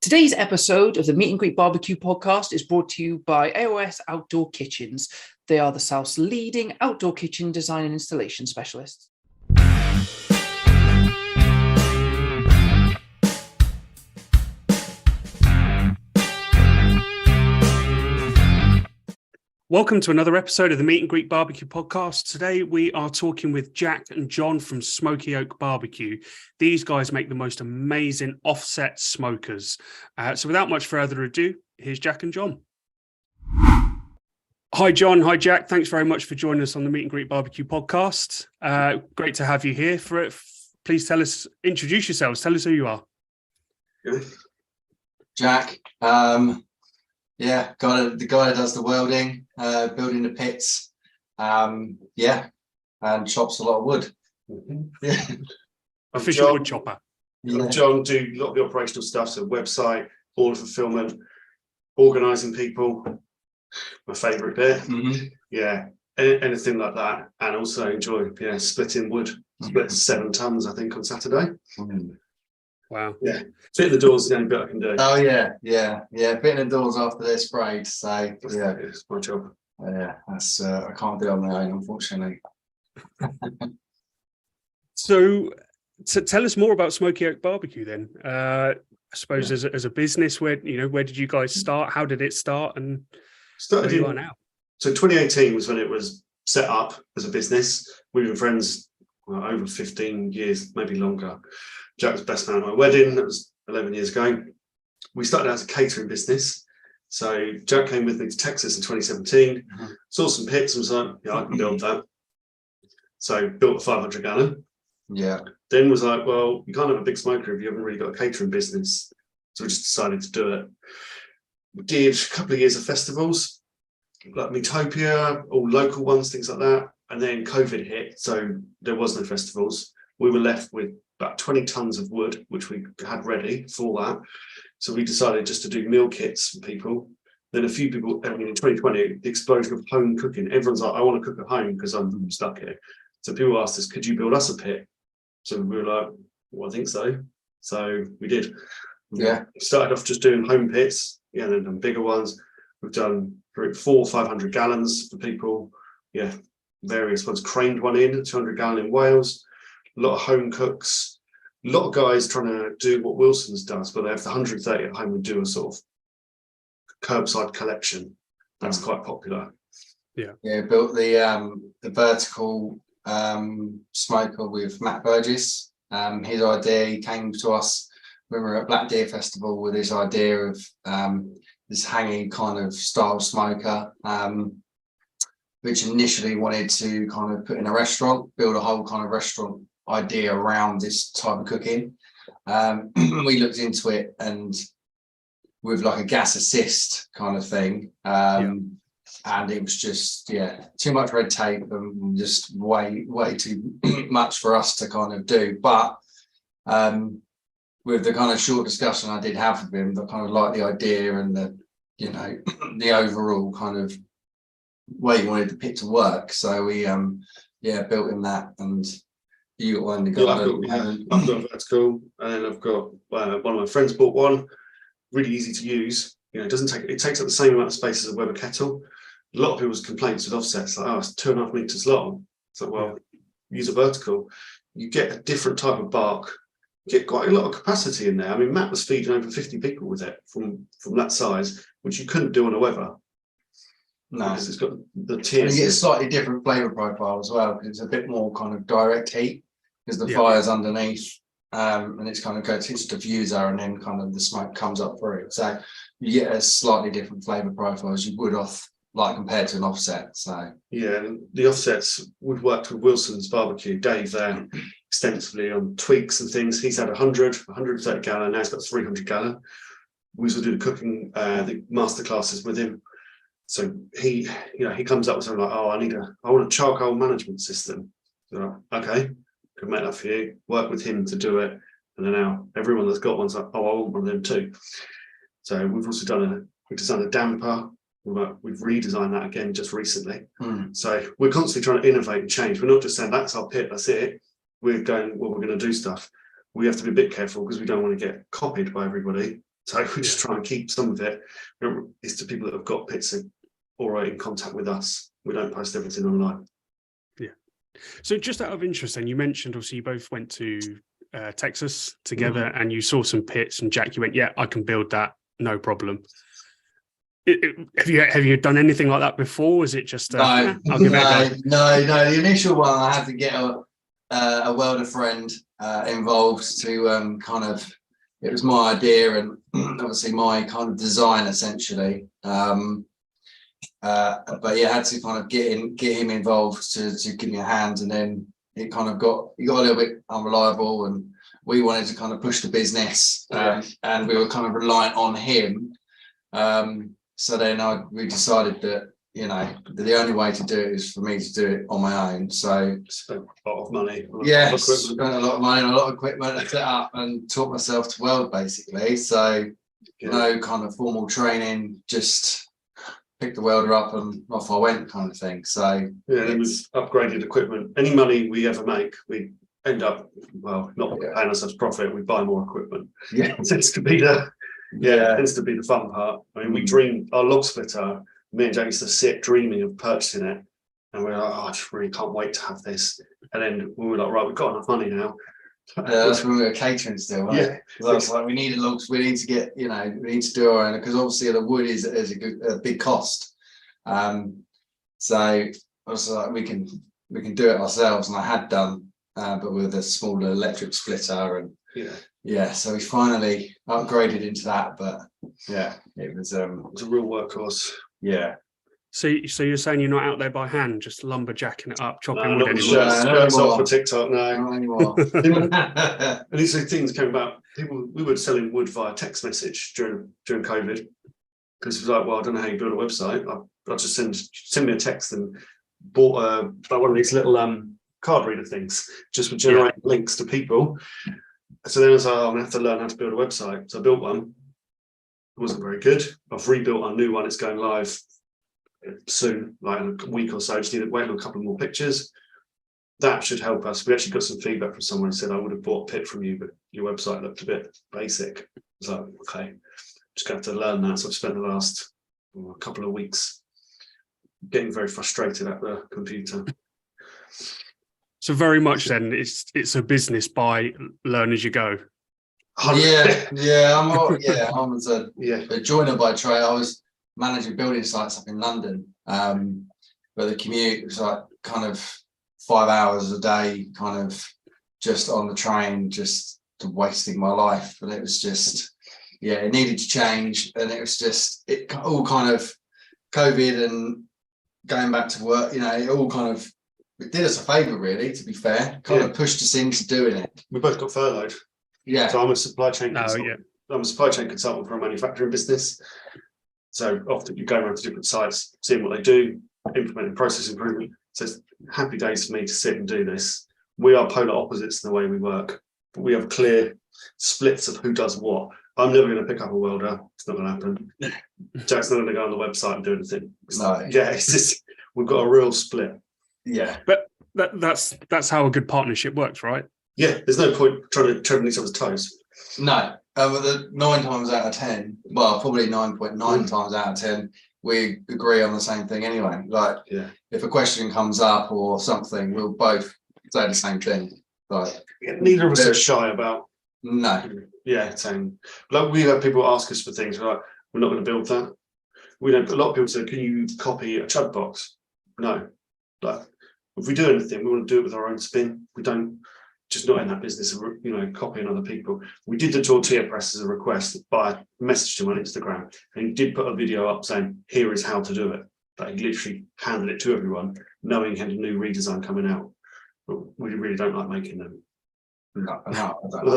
Today's episode of the Meet and Greet Barbecue podcast is brought to you by AOS Outdoor Kitchens. They are the South's leading outdoor kitchen design and installation specialists. Welcome to another episode of the Meet and Greet Barbecue podcast. Today we are talking with Jack and John from Smokey Oak BBQ. These guys make the most amazing offset smokers. So without much further ado, here's Jack and John. Hi, John. Hi, Jack. Thanks very much for joining us on the Meet and Greet Barbecue podcast. Great to have you here for it. Please introduce yourselves. Tell us who you are. Jack. Yeah, the guy that does the welding, building the pits, and chops a lot of wood. Mm-hmm. Yeah. Official wood chopper. Yeah. John, do a lot of the operational stuff, so website, order fulfillment, organising people, my favourite bit. Mm-hmm. Yeah, anything like that, and also enjoy splitting wood. Split 7 tons, I think, on Saturday. Mm-hmm. Wow. Yeah, fitting the doors is the only bit I can do. Oh yeah. Fitting the doors after they're sprayed. So yeah, it's my job. Yeah, that's I can't do it on my own, unfortunately. So tell us more about Smokey Oak BBQ then. I suppose as a business, where did you guys start? How did it start? And Started where you are now? So 2018 was when it was set up as a business. We've been friends over 15 years, maybe longer. Jack was best man at my wedding. That was 11 years ago. We started out as a catering business. So Jack came with me to Texas in 2017, saw some pits and was like, yeah, I can build that. So built a 500 gallon. Yeah. Then was like, well, you can't have a big smoker if you haven't really got a catering business. So we just decided to do it. We did a couple of years of festivals, like Metopia, all local ones, things like that. And then COVID hit, so there was no festivals. We were left with about 20 tons of wood, which we had ready for that. So we decided just to do meal kits for people. Then a few people, in 2020, the explosion of home cooking, everyone's like, I want to cook at home because I'm stuck here. So people asked us, could you build us a pit? So we were like, well, I think so. So we did. Yeah. Started off just doing home pits, and then done bigger ones. We've done 400 or 500 gallons for people. Yeah, various ones. Craned one in, 200 gallon in Wales. A lot of home cooks, a lot of guys trying to do what Wilson's does, but they have the 130 at home and do a sort of curbside collection. That's quite popular. Yeah, built the vertical smoker with Matt Burgess. His idea, he came to us when we were at Black Deer Festival with this idea of this hanging kind of style smoker, which initially wanted to kind of put in a restaurant, build a whole kind of restaurant idea around this type of cooking. We looked into it, and with like a gas assist kind of thing, and it was just too much red tape and just way too much for us to kind of do. But with the kind of short discussion I did have with him, I kind of like the idea and the overall kind of way he wanted the pit to work. So we built him that, and you only got I've got a vertical, and I've got one of my friends bought one, really easy to use. It takes up the same amount of space as a Weber kettle. A lot of people's complaints with offsets like, it's 2.5 meters long. So well, use a vertical. You get a different type of bark. You get quite a lot of capacity in there. I mean, Matt was feeding over 50 people with it from that size, which you couldn't do on a Weber. No, because it's got the tiers. And you get a slightly different flavour profile as well, because it's a bit more kind of direct heat, because the fire's underneath, and it's kind of goes to its diffuser, and then kind of the smoke comes up through it. So you get a slightly different flavour profile as you would compared to an offset. So and the offsets, we've worked with Wilson's Barbecue, Dave there, extensively on tweaks and things. He's had 130 gallon, now he's got 300 gallon. We used to do the cooking, the master classes with him. So he comes up with something like, I want a charcoal management system. So, okay, can make that for you. Work with him to do it, and then now everyone that's got one's like, I want one of them too. So we've also designed a damper. We've redesigned that again just recently. So we're constantly trying to innovate and change. We're not just saying that's our pit, that's it. We're going, we're going to do stuff. We have to be a bit careful because we don't want to get copied by everybody. So we just try and keep some of it. It's to people that have got pits or are in contact with us. We don't post everything online. Yeah. So just out of interest, then, you mentioned obviously you both went to Texas together, and you saw some pits, and Jack, you went, yeah, I can build that, no problem. Have you done anything like that before? Is it just No, I'll give it a go? no. The initial one, I had to get a welder friend involved to kind of. It was my idea and obviously my kind of design, essentially. But yeah, I had to kind of get him involved to give me a hand, and then it kind of got a little bit unreliable, and we wanted to kind of push the business, and we were kind of reliant on him. So then we decided that, you know, the only way to do it is for me to do it on my own. So spent a lot of money. Spent a lot of money and a lot of equipment to set up, and taught myself to weld, basically. So no kind of formal training, just picked the welder up and off I went, kind of thing. So then we've upgraded equipment. Any money we ever make, we end up not paying ourselves profit. We buy more equipment. Yeah, it tends to be the fun part. I mean, we dreamed our log splitter. Me and Jack used to sit dreaming of purchasing it, and we're like, oh, I just really can't wait to have this. And then we were like, right, we've got enough money now. That's when we were catering still, right? Yeah. Because I was like, we need logs, we need to get, we need to do our own, because obviously the wood is a big cost. So I was like, we can do it ourselves, and I had done, but with a smaller electric splitter, and so we finally upgraded into that. But yeah, it was a real workhorse. Yeah. So you're saying you're not out there by hand, just lumberjacking it up, chopping wood anymore? Not for TikTok, no. Not anymore. And these things came about. We were selling wood via text message during COVID, because it was like, well, I don't know how you build a website. I'll just send me a text, and bought one of these little card reader things, just for generating links to people. So then I was like, I'm gonna have to learn how to build a website. So I built one. It wasn't very good. I've rebuilt a new one. It's going live soon, like in a week or so. Just need to wait on a couple more pictures. That should help us. We actually got some feedback from someone who said, I would have bought a pit from you, but your website looked a bit basic. So okay, just going to have to learn that. So I've spent the last couple of weeks getting very frustrated at the computer. So very much then it's a business by learn as you go. I'm a joiner by trade. I was managing building sites up in London, but the commute was like kind of 5 hours a day, kind of just on the train, just wasting my life. And it was just, it needed to change. And it was just, it all kind of COVID and going back to work, it all kind of, it did us a favour, really, to be fair. Kind of pushed us into doing it. We both got furloughed. Yeah. So I'm a supply chain consultant. I'm a supply chain consultant for a manufacturing business. So often you go around to different sites, seeing what they do, implementing process improvement. So it's happy days for me to sit and do this. We are polar opposites in the way we work, but we have clear splits of who does what. I'm never going to pick up a welder. It's not going to happen. Jack's not going to go on the website and do anything. It's just, we've got a real split. Yeah. But that's how a good partnership works, right? Yeah, there's no point trying to tread on each other's toes. No, but 9 times out of 10, well, probably 9.9 times out of 10, we agree on the same thing anyway. Like, if a question comes up or something, we'll both say the same thing. Like, neither of us are shy about. No. Yeah, same. Like, we have people ask us for things. We're like, we're not going to build that. We don't. A lot of people say, "Can you copy a chug box?" No. Like, if we do anything, we want to do it with our own spin. We don't. Just not in that business of copying other people. We did the tortilla press as a request, but I messaged him on Instagram, and he did put a video up saying, "Here is how to do it." Like, he literally handed it to everyone, knowing he had a new redesign coming out. But we really don't like making them. No,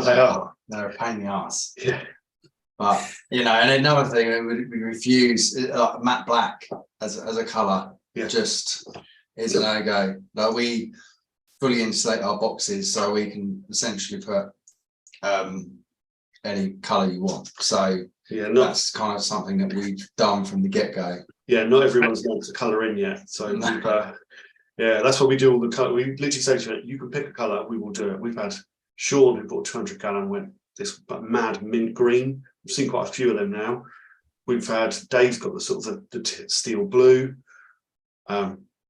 they are. They're a pain in the ass. Yeah. But and another thing, we refuse matte black as a colour. Yeah. Just is a no-go. Like, we fully insulate our boxes, so we can essentially put any colour you want. So that's kind of something that we've done from the get-go. Yeah, not everyone's got to colour in yet. So that's what we do all the colour. We literally say to you can pick a colour, we will do it. We've had Sean, who bought 200 gallon, went this mad mint green, We've seen quite a few of them now. We've had Dave's got the sort of the steel blue.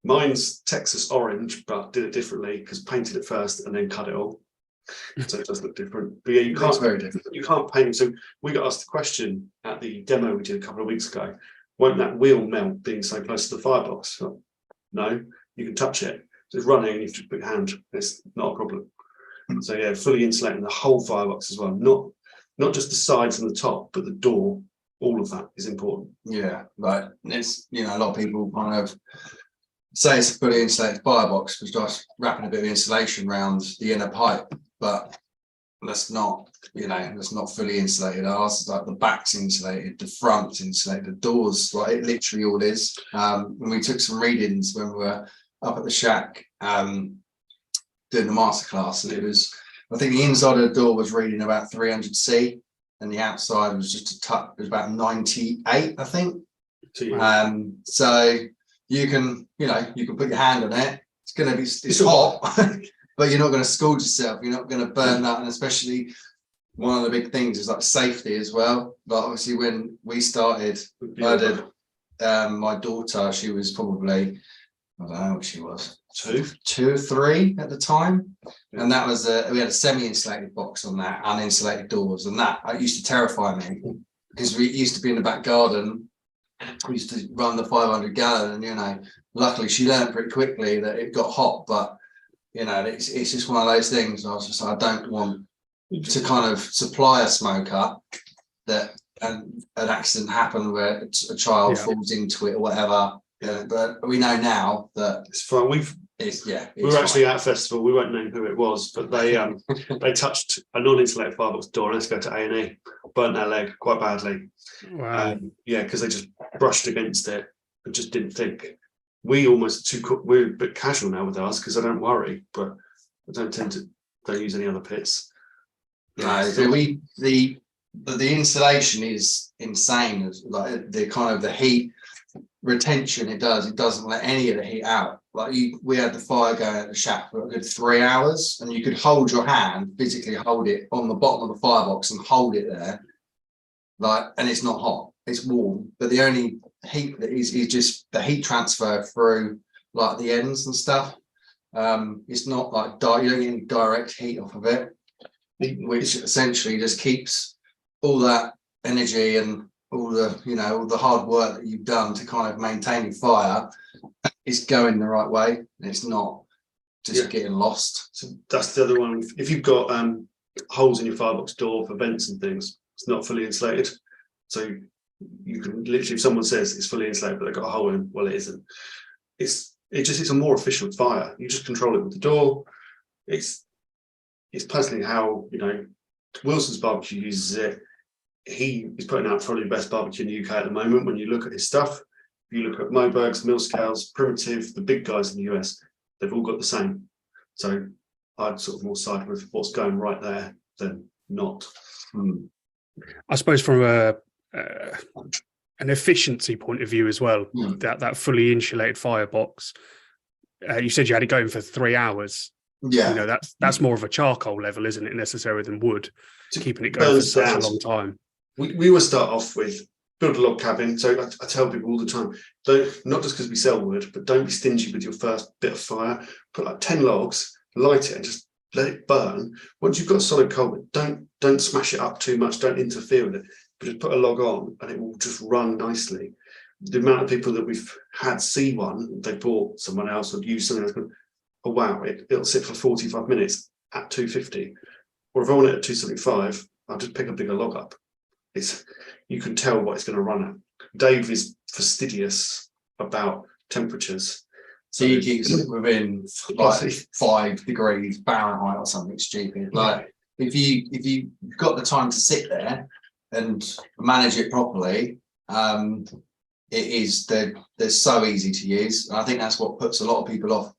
Mine's Texas orange, but did it differently because painted it first and then cut it all. So it does look different. But yeah, you can't very different. You can't paint. So we got asked the question at the demo we did a couple of weeks ago. Won't that wheel melt being so close to the firebox? No, you can touch it. So it's running, you just put your hand. It's not a problem. So yeah, fully insulating the whole firebox as well. Not just the sides and the top, but the door. All of that is important. Yeah, like it's, you know, a lot of people kind of say it's a fully insulated firebox because just wrapping a bit of insulation around the inner pipe, but that's not, you know, that's not fully insulated. Ours is like the back's insulated, the front's insulated, the doors, like it literally all is. When we took some readings when we were up at the shack doing the masterclass, and it was, I think the inside of the door was reading about 300C and the outside was just a touch, it was about 98, I think. So you can, you know, you can put your hand on it. It's going to be, it's hot, but you're not going to scald yourself. You're not going to burn that. And especially one of the big things is like safety as well. But obviously when we started, I did, my daughter, she was probably, I don't know what she was, two or three at the time. And that was, we had a semi-insulated box on that, uninsulated doors. And that used to terrify me because we used to be in the back garden. We used to run the 500 gallon, and, you know, luckily she learned pretty quickly that it got hot, but, you know, it's just one of those things. I was just like, I don't want to kind of supply a smoker that an accident happened where a child falls into it or whatever. Yeah, but we know now that it's fine. We were actually at a festival. We won't name who it was, but they they touched a non-insulated firebox door. Let's go to A&E. Burnt their leg quite badly. Wow. Yeah, because they just brushed against it and just didn't think. We're a bit casual now with ours because I don't worry, but I don't use any other pits. No, so the insulation is insane. Like the kind of the heat retention it doesn't let any of the heat out. Like we had the fire going at the shack for a good 3 hours, and you could hold your hand, physically hold it on the bottom of the firebox and hold it there, like, and it's not hot, it's warm, but the only heat that is just the heat transfer through like the ends and stuff. It's not like you don't get any direct heat off of it, which essentially just keeps all that energy and all the, you know, all the hard work that you've done to kind of maintain your fire is going the right way, and it's not just getting lost. So that's the other one. If you've got holes in your firebox door for vents and things, it's not fully insulated. So you can literally, if someone says it's fully insulated but they've got a hole in, well, it isn't. It's a more efficient fire. You just control it with the door. It's personally how, you know, Wilson's barbecue uses it. He is putting out probably the best barbecue in the UK at the moment. When you look at his stuff, if you look at Moberg's, Millscales, Primitive, the big guys in the US, they've all got the same. So I'd sort of more side with what's going right there than not. I suppose from an efficiency point of view as well, that fully insulated firebox, you said you had it going for 3 hours. Yeah, you know, that's more of a charcoal level, isn't it, necessarily, than wood, keeping it going for such a long time. We will start off with build a log cabin. So I tell people all the time, not just because we sell wood, but don't be stingy with your first bit of fire. Put like 10 logs, light it, and just let it burn. Once you've got solid coal, don't smash it up too much, don't interfere with it, but just put a log on and it will just run nicely. The amount of people that we've had see one, they bought someone else or used something else, oh wow, it'll sit for 45 minutes at 250. Or if I want it at 275, I'll just pick a bigger log up. You can tell what it's going to run at. Dave is fastidious about temperatures. So he keeps it within like 5 degrees Fahrenheit or something stupid. Like if you've got the time to sit there and manage it properly, they're so easy to use. And I think that's what puts a lot of people off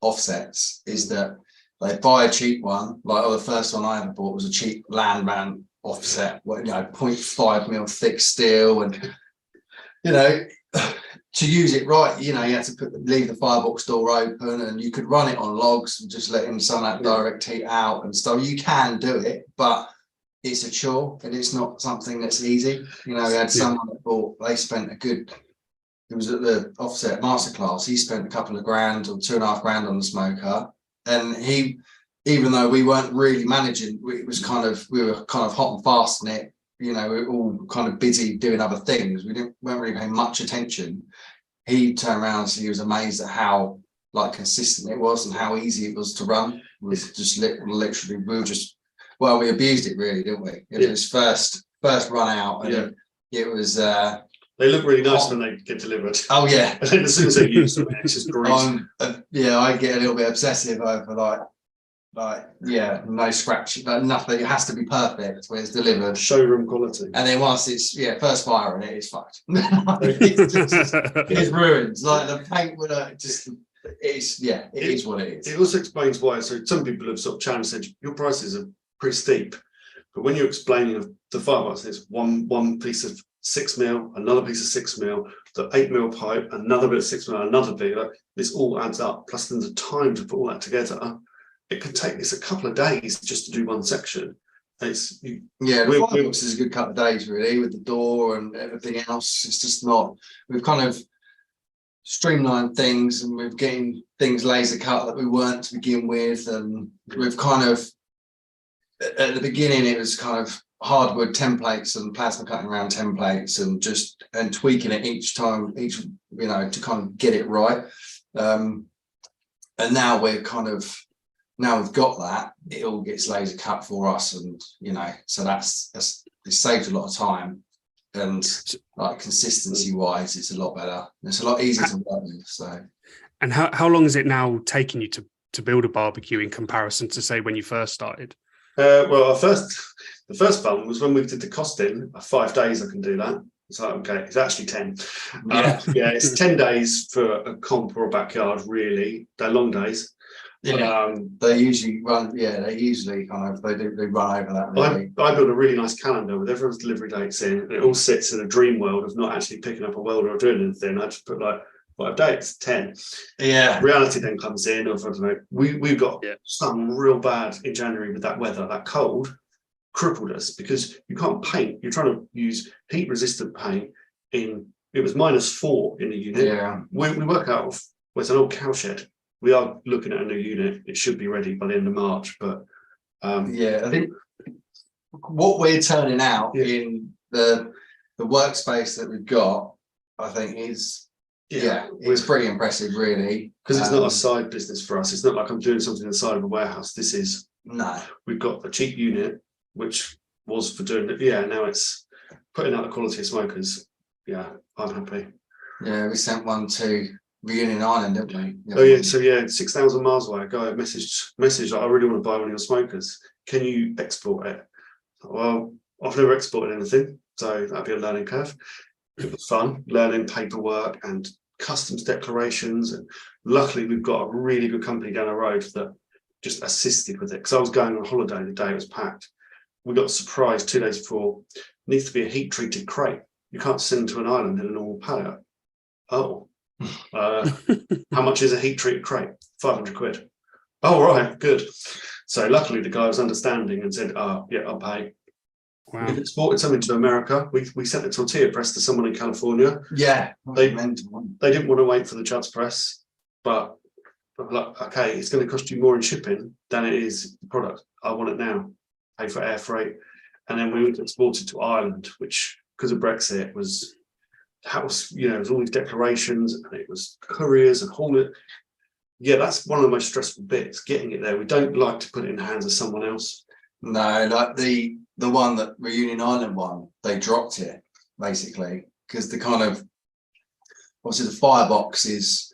offsets, is that they buy a cheap one. Like, the first one I ever bought was a cheap Landman offset, 0.5 mil thick steel, and you know, to use it right, you know, you had to leave the firebox door open, and you could run it on logs and just letting some of that direct heat out and stuff. You can do it, but it's a chore and it's not something that's easy. You know, we had someone that bought, they spent it was at the offset masterclass, he spent a couple of grand or $2.5 on the smoker. And even though we weren't really managing, we were kind of hot and fast in it. You know, we were all kind of busy doing other things. We weren't really paying much attention. He turned around and said he was amazed at how like consistent it was and how easy it was to run. It was just literally, we abused it really, didn't we? It was first run out, and it was. They look really nice when they get delivered. Oh yeah, and then as soon as they use them, it's just great. I get a little bit obsessive over no scratch, nothing. It has to be perfect when it's delivered, showroom quality. And then once it's first fire on it, it's fucked. It's ruined. Like the paint would just. It is what it is. It also explains why. So some people have sort of challenged and said your prices are pretty steep, but when you're explaining the firebox, it's one piece of 6mm, another piece of 6mm, the 8mm pipe, another bit of 6mm, another bit. This all adds up. Plus, then the time to put all that together, it could take a couple of days just to do one section. The firebox is a good couple of days really with the door and everything else. It's just not. We've kind of streamlined things, and we're getting things laser cut that we weren't to begin with, and we've kind of at the beginning it was kind of hardwood templates and plasma cutting around templates and tweaking it each time to kind of get it right, and now we've got that, it all gets laser cut for us, and so it saved a lot of time. And like consistency wise, it's a lot better. It's a lot easier to work with. So, and how long is it now taking you to build a barbecue in comparison to say when you first started? Well, the first fun was when we did the costing. 5 days I can do that. It's like, okay, it's actually 10. It's 10 days for a comp or a backyard. Really, they're long days. They usually run. They usually kind of they run over that. Really. I built a really nice calendar with everyone's delivery dates in, and it all sits in a dream world of not actually picking up a welder or doing anything. I just put like 5 dates, 10. Yeah. Reality then comes in of, I don't know, we've got some real bad in January with that weather. That cold crippled us because you can't paint. You're trying to use heat resistant paint it was -4 in the unit. Yeah. We work out of, it's an old cowshed. We are looking at a new unit. It should be ready by the end of March, but I think what we're turning out in the workspace that we've got, I think is it's pretty impressive, really. Because it's not a side business for us. It's not like I'm doing something inside of a warehouse. This is we've got a cheap unit, which was for doing it. Yeah, now it's putting out the quality of smokers. Yeah, I'm happy. Yeah, we sent one to Reunion Island, didn't we? Oh yeah, so 6,000 miles away. A guy messaged like, I really want to buy one of your smokers. Can you export it? Well, I've never exported anything, so that'd be a learning curve. It was fun, learning paperwork and customs declarations, and luckily we've got a really good company down the road that just assisted with it. Because I was going on holiday the day it was packed. We got surprised 2 days before. It needs to be a heat treated crate. You can't send to an island in a normal pallet. Oh. How much is a heat treated crate? 500 quid. Oh, right, good. So luckily the guy was understanding and said, I'll pay. Wow. We've exported something to America. We sent the tortilla press to someone in California. Yeah. They didn't want to wait for the Chuds press, but like, okay, it's going to cost you more in shipping than it is the product. I want it now. Pay for air freight. And then we exported to Ireland, which because of Brexit was house, it was all these declarations and it was couriers and hauling it. Yeah, that's one of the most stressful bits, getting it there. We don't like to put it in the hands of someone else. No, like the one that Reunion Island one, they dropped it basically because the kind of obviously the firebox is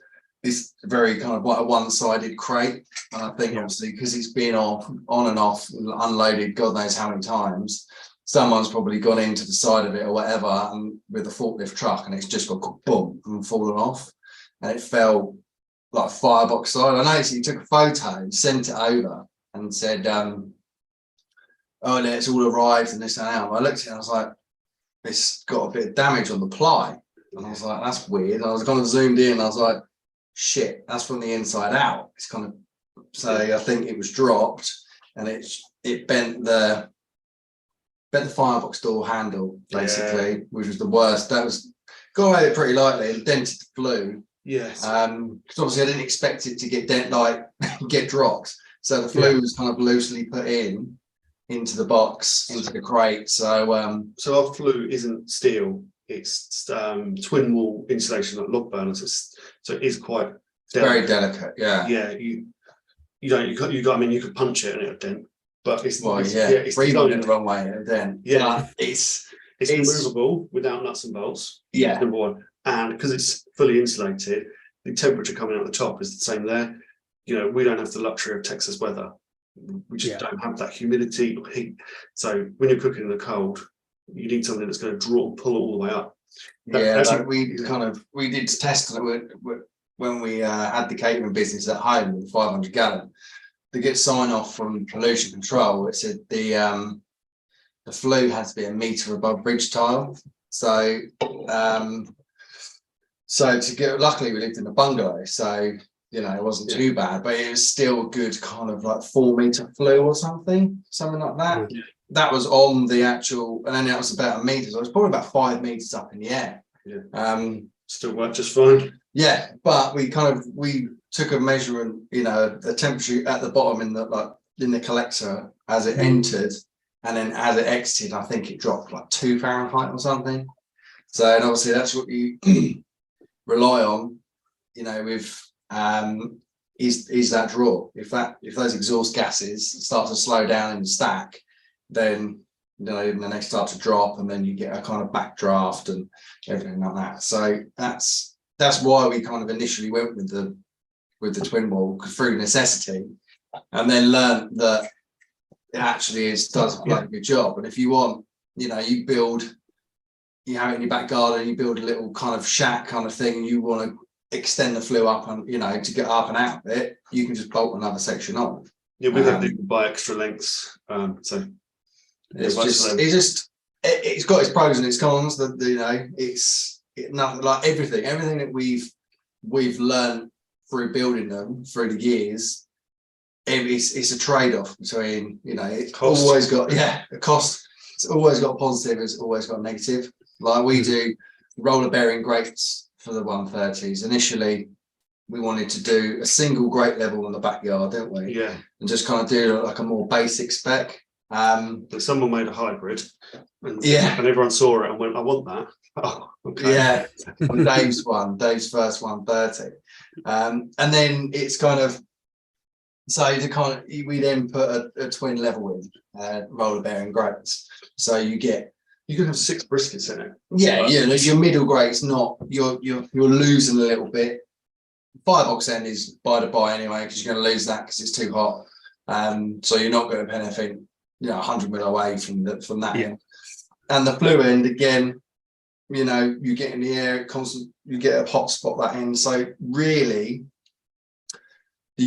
very kind of like a one-sided crate, and I think obviously because it's been on and off, unloaded God knows how many times. Someone's probably gone into the side of it or whatever, and with a forklift truck, and it's just got boom and fallen off, and it fell like firebox side. I noticed you took a photo and sent it over and said, "Oh, it's all arrived and this and that." I looked at it and I was like, "It's got a bit of damage on the ply," and I was like, "That's weird." I was kind of zoomed in. And I was like, "Shit, that's from the inside out." It's kind of I think it was dropped, and it bent the bent the firebox door handle basically, which was the worst. That was got away with it pretty lightly and dented the flue. Yes. Because obviously I didn't expect it to get dropped. So the flue was kind of loosely put into the box, into the crate. So our flue isn't steel; it's twin wall insulation like log burners. So it is quite very delicate. Yeah. Yeah. I mean, you could punch it and it would dent, but it's designed in the wrong way and then it's removable without nuts and bolts. Yeah. Number one, and because it's fully insulated, the temperature coming out the top is the same there. We don't have the luxury of Texas weather. We just don't have that humidity or heat. So when you're cooking in the cold, you need something that's going to draw and pull it all the way up. We did test it when we had the catering business at home with 500 gallon. To get sign off from pollution control, it said the flue had to be 1 meter above bridge tile. So luckily we lived in a bungalow, so it wasn't too bad, but it was still a good kind of like 4 meter flue or something like that. Yeah. That was on the actual, and then that was about 1 meter, so it was probably about 5 meters up in the air. Still worked just fine. Yeah, but we took a measurement, the temperature at the bottom in the collector as it entered, and then as it exited, I think it dropped like 2 Fahrenheit or something. So, and obviously that's what you rely on, with is that draw. If those exhaust gases start to slow down in the stack, then then they start to drop, and then you get a kind of backdraft and everything like that. So that's why we kind of initially went with the twin wall, through necessity, and then learned that it actually does a bloody good job. And if you want, you have it in your back garden, you build a little kind of shack kind of thing, and you want to extend the flue up and to get up and out of it, you can just bolt another section on. Yeah, we have people buy extra lengths. So it's got its pros and its cons. It's nothing like everything that we've learned through building them through the years. It's a trade-off between it's cost. Always got a cost. It's always got a positive. It's always got a negative. Like we do roller bearing grates for the 130s. Initially, we wanted to do a single grate level on the backyard, didn't we? Yeah. And just kind of do like a more basic spec. But someone made a hybrid, and everyone saw it and went, "I want that." Oh, okay. Yeah, Dave's first 130, and then it's kind of we then put a twin level in roller bearing grates, so you can have 6 briskets in it. Yeah, your middle grate's not you're losing a little bit. Firebox end is by the by anyway, because you're going to lose that because it's too hot. So you're not going to benefit 100 mil away from that end. And the flue end again, you get in the air, you get a hot spot that end. So really, the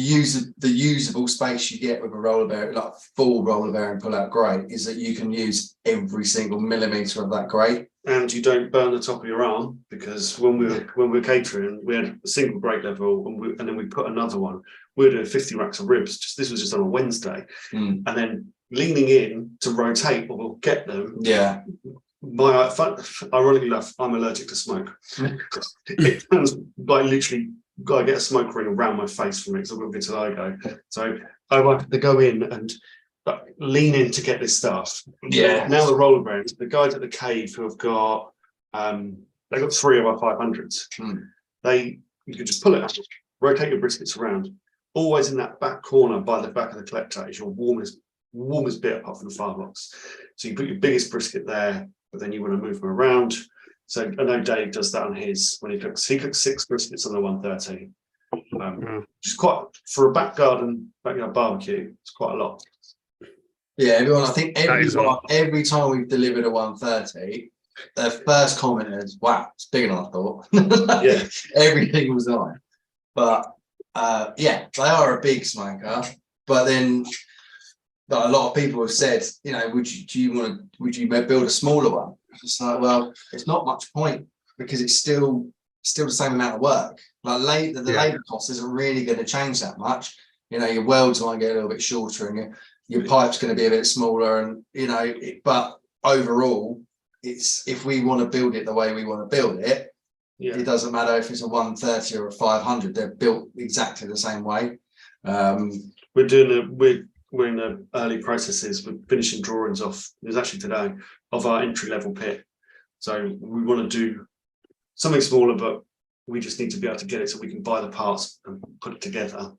usable space you get with a roller bearing, like full roller bearing pull out grate, is that you can use every single millimeter of that grate. And you don't burn the top of your arm, because when we were catering, we had a single grate level, and then we put another one. We were doing 50 racks of ribs. This was just on a Wednesday, and then leaning in to rotate or we'll get them. Yeah. Ironically enough, I'm allergic to smoke. It sounds like literally got to get a smoke ring around my face from it, because I will get to go. So I like to go in and lean in to get this stuff. Yeah. Now the roller bearings, the guys at the cave who have got they've got 3 of our 500s. You can just pull it up, rotate your briskets around. Always in that back corner by the back of the collector is your warmest bit apart from the firebox. So you put your biggest brisket there, but then you want to move them around. So I know Dave does that on his when he cooks. He cooks 6 briskets on the 130. Which is quite, for a backyard barbecue, it's quite a lot. Yeah, everyone. I think every time we've delivered a 130, the first comment is, "Wow, it's bigger than I thought." Yeah, everything was on. But they are a big smoker. But then a lot of people have said, would you build a smaller one? It's like, well, it's not much point, because it's still the same amount of work. Like the labour cost isn't really going to change that much. Your welds might get a little bit shorter, and your pipe's going to be a bit smaller, and but overall, it's if we want to build it the way we want to build it, it doesn't matter if it's a 130 or a 500. They're built exactly the same way. We're in the early processes. We're finishing drawings off. It was actually today of our entry level pit. So we want to do something smaller, but we just need to be able to get it so we can buy the parts and put it together.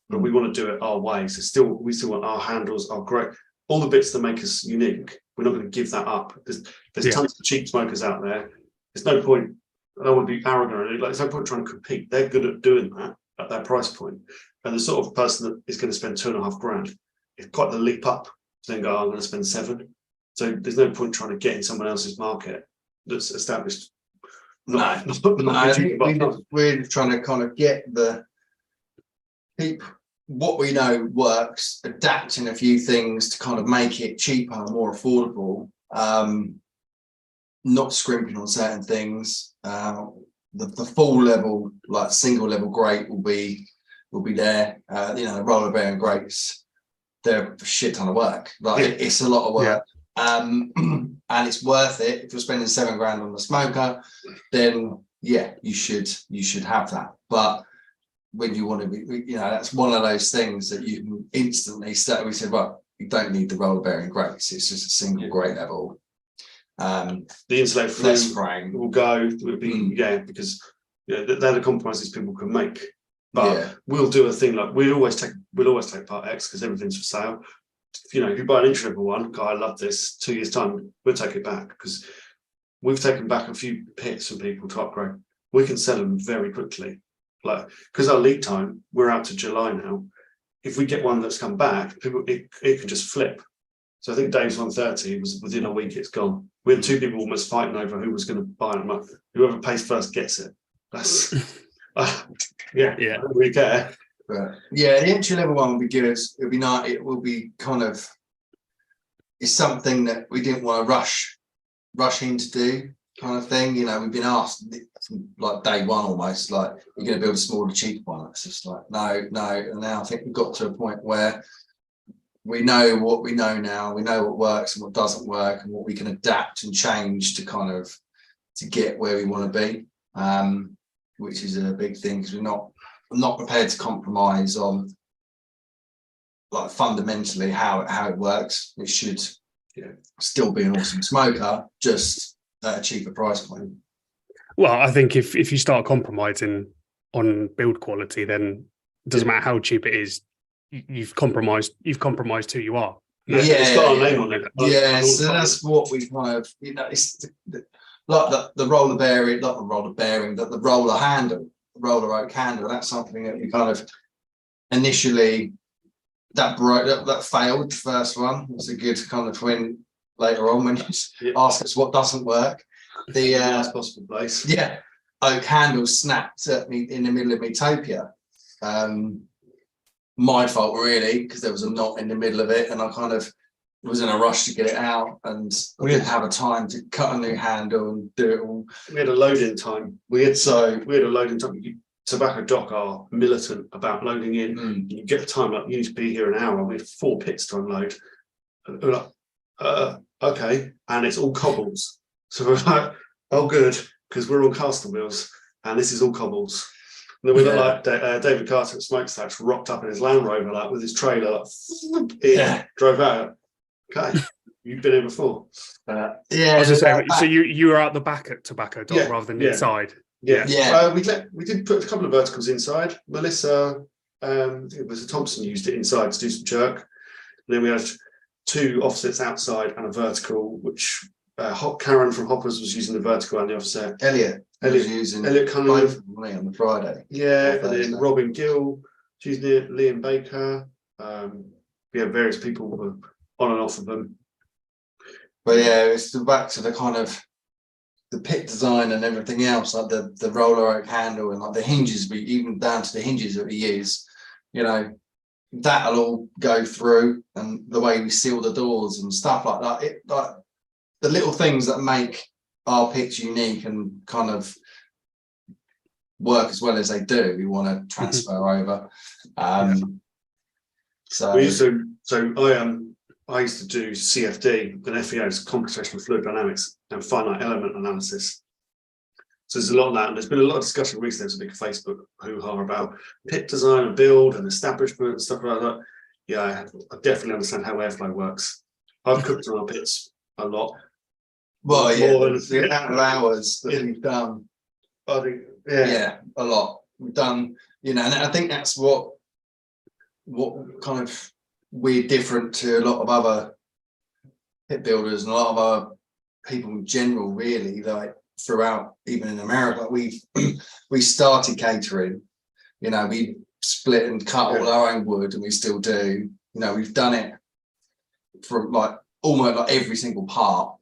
But we want to do it our way. So we still want our handles, our great, all the bits that make us unique. We're not going to give that up. There's tons of cheap smokers out there. There's no point. I don't want to be arrogant. There's no point trying to compete. They're good at doing that at that price point. And the sort of person that is going to spend $2,500, it's quite the leap up to then go, I'm going to spend $7,000. So there's no point trying to get in someone else's market that's established. I think we're trying to kind of get keep what we know works, adapting a few things to kind of make it cheaper, more affordable, not scrimping on certain things. The full level, like single level grate will be there. The roller bearing grates, they're a shit ton of work. It's a lot of work. And it's worth it. If you're spending $7,000 on the smoker, then you should have that. But when you want to be, that's one of those things that you can instantly start. We said, well, you don't need the roller bearing grates. It's just a single grate level. The insulate frame will go. Will be because they're the compromises people can make. But we'll do a thing like we'll always take part X because everything's for sale. If you buy an entry level one, I love this. 2 years time, we'll take it back because we've taken back a few pits from people to upgrade. We can sell them very quickly, because our lead time, we're out to July now. If we get one that's come back, it can just flip. So I think Dave's 130 was within a week, it's gone. We had 2 people almost fighting over who was going to buy them up. Whoever pays first gets it. That's I don't really care. But the entry level one will be good. It'll be nice. It will be kind of, it's something that we didn't want to rush in to do, kind of thing. We've been asked like day one almost, like, you're going to build a smaller, cheap one. It's just like, no. And now I think we've got to a point where we know what we know now. We know what works and what doesn't work, and what we can adapt and change to kind of to get where we want to be, which is a big thing because I'm not prepared to compromise on like fundamentally how it works. It should still be an awesome smoker, just at a cheaper price point. Well, I think if you start compromising on build quality, then it doesn't matter how cheap it is. You've compromised who you are. It's got our name on it. So that's what we kind of, it's like the roller bearing, not the roller bearing, but the roller handle. Roller oak handle, that's something that we kind of initially that failed. The first one was a good kind of win later on when you ask us what doesn't work. The last possible place. Oak handle snapped at me in the middle of Metopia. My fault really, because there was a knot in the middle of it and I kind of was in a rush to get it out, and we didn't have a time to cut a new handle and do it all. We had a loading time. We had a loading time. Tobacco Dock are militant about loading in. You get the time, like, you need to be here an hour. We had 4 pits to unload. And we're like, okay, and it's all cobbles. So we're like, oh, good, because we're on caster wheels, and this is all cobbles. And then we look like David Carter at Smokestash rocked up in his Land Rover, like with his trailer, drove out. Okay, you've been here before. I was just saying, so you were out the back at Tobacco Dock rather than inside. We did put a couple of verticals inside. Melissa, I think it was Thompson, used it inside to do some jerk. And then we had 2 offsets outside and a vertical, which Karen from Hoppers was using the vertical and the offset. Elliot was using both of me on the Friday. And then Robin Gill, she's near Liam Baker. We have various people who were on and off of them. But it's back to the kind of the pit design and everything else, like the roller oak handle and like the hinges, even down to the hinges that we use, that'll all go through, and the way we seal the doors and stuff like that. Like the little things that make our pits unique and kind of work as well as they do, we want to transfer over. I used to do CFD and FEO's computational fluid dynamics and finite element analysis. So there's a lot of that, and there's been a lot of discussion recently. There's a big Facebook hoo-ha about pit design and build and establishment and stuff like that. Yeah, I definitely understand how airflow works. I've cooked on our pits a lot. Well, More than the amount of hours that we've done. I think, Yeah, a lot. We've done, and I think that's what kind of we're different to a lot of other pit builders and a lot of other people in general, really, like throughout, even in America. Like we started catering, we split and cut all our own wood, and we still do. We've done it from like almost like every single part.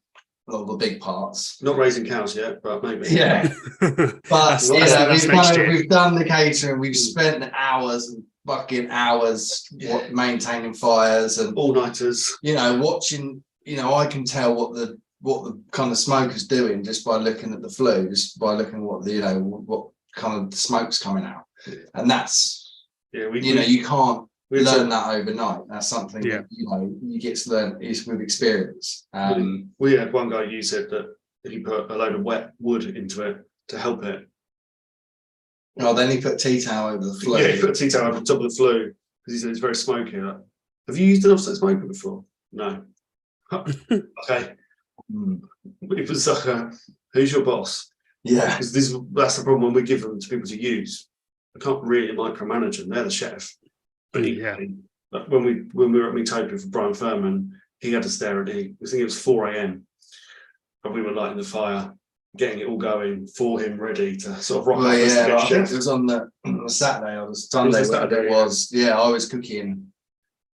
A lot of the big parts. Not raising cows yet, but maybe. Yeah. But we've done the catering, we've spent hours and fucking hours maintaining fires and all-nighters. Watching, I can tell what the kind of smoker's doing just by looking at the flues, by looking at what kind of smoke's coming out. And that's you can't learn that overnight. That's something that you get to learn is with experience. We had one guy, you said that he put a load of wet wood into it to help it. Oh, then he put tea towel over the flue. Yeah, he put tea towel over the top of the flue because he said it's very smoky. Like, have you used an offset smoker before? No. Okay. It was like, who's your boss? Yeah. Because that's the problem when we give them to people to use. I can't really micromanage them. They're the chef. But when we were at Meatopia for Brian Furman, he had us there, and I think it was 4 a.m. and we were lighting the fire, getting it all going for him, ready to sort of rock up as the I think chef. it was on the Saturday or the Sunday. It was. Yeah, I was cooking.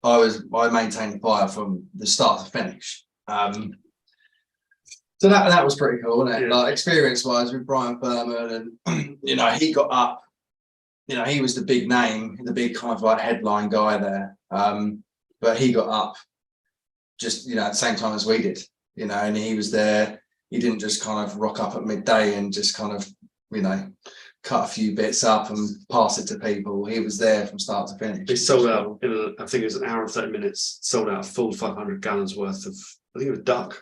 I maintained the fire from the start to finish. So that was pretty cool, wasn't it? Like experience-wise with Brian Furman, and he got up. He was the big name, the big kind of like headline guy there. But he got up just, at the same time as we did, and he was there. He didn't just kind of rock up at midday and just kind of, cut a few bits up and pass it to people. He was there from start to finish. He sold out in I think it was an hour and 30 minutes, sold out a full 500 gallons worth of, I think it was duck.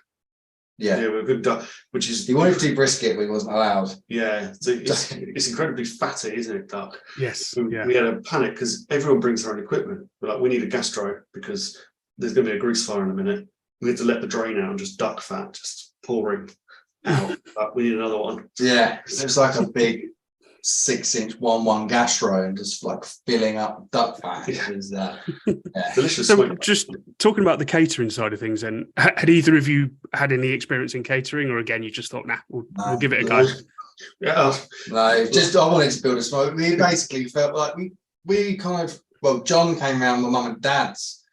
Yeah, a good duck, which is. He wanted to do brisket, but he wasn't allowed. Yeah, so it's incredibly fatty, isn't it, duck? Yes. We had a panic because everyone brings their own equipment. We're like, we need a gastro because there's going to be a grease fire in a minute. We had to let the drain out and just duck fat just pouring out. But we need another one. Yeah, it was like a big 6-inch 1-1 gastro and just like filling up duck fat. It was delicious. So just talking about the catering side of things, then had either of you had any experience in catering, or again you just thought, we'll give it a go? No, just I wanted to build a smoke. We basically felt like we kind of John came around with mum and dad's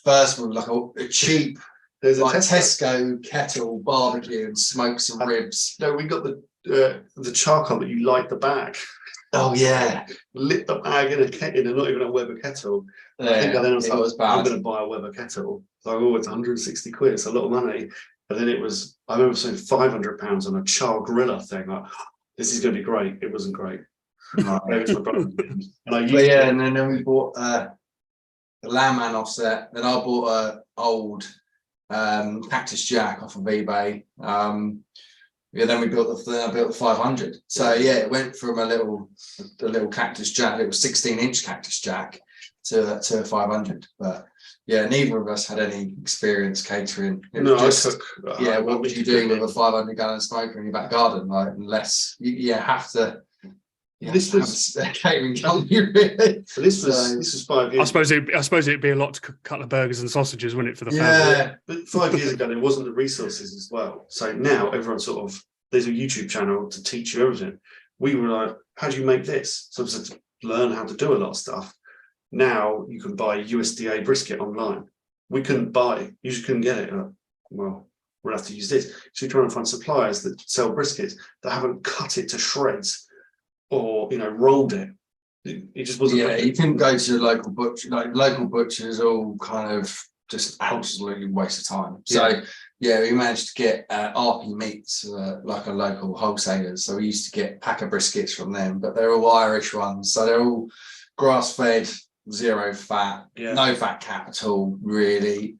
first with like a cheap like Tesco kettle barbecue and smoked some ribs. No, we got the charcoal that you light the bag. Oh yeah, lit the bag in a not even a Weber kettle. Yeah, I think I then was like, was bad. I'm going to buy a Weber kettle. So it's 160 quid. It's a lot of money. And then I remember saying £500 on a char griller thing. Like, this is going to be great. It wasn't great. No. Maybe it's my brother. And then we bought the Landman offset. Then I bought a old Cactus Jack off of eBay. Then I built the 500. So it went from a little Cactus Jack, little 16-inch Cactus Jack to a 500. But neither of us had any experience catering. What would you do with a 500-gallon smoker in your back garden? Like, unless you have to. This was a catering company, really. So this was 5 years. I suppose it'd be a lot to cook a couple of burgers and sausages, wouldn't it, for the family? Yeah, but 5 years ago there wasn't the resources as well. So now everyone there's a YouTube channel to teach you everything. We were like, how do you make this? So I had to learn how to do a lot of stuff. Now you can buy USDA brisket online. You just couldn't get it. We'll have to use this. So you're trying to find suppliers that sell briskets that haven't cut it to shreds or rolled it. It just wasn't. You couldn't go to a local butcher. Like local butchers, all kind of just absolutely waste of time. So we managed to get RP Meats, like a local wholesaler. So we used to get pack of briskets from them, but they're all Irish ones. So they're all grass fed, zero fat, Yeah. no fat cap at all, really.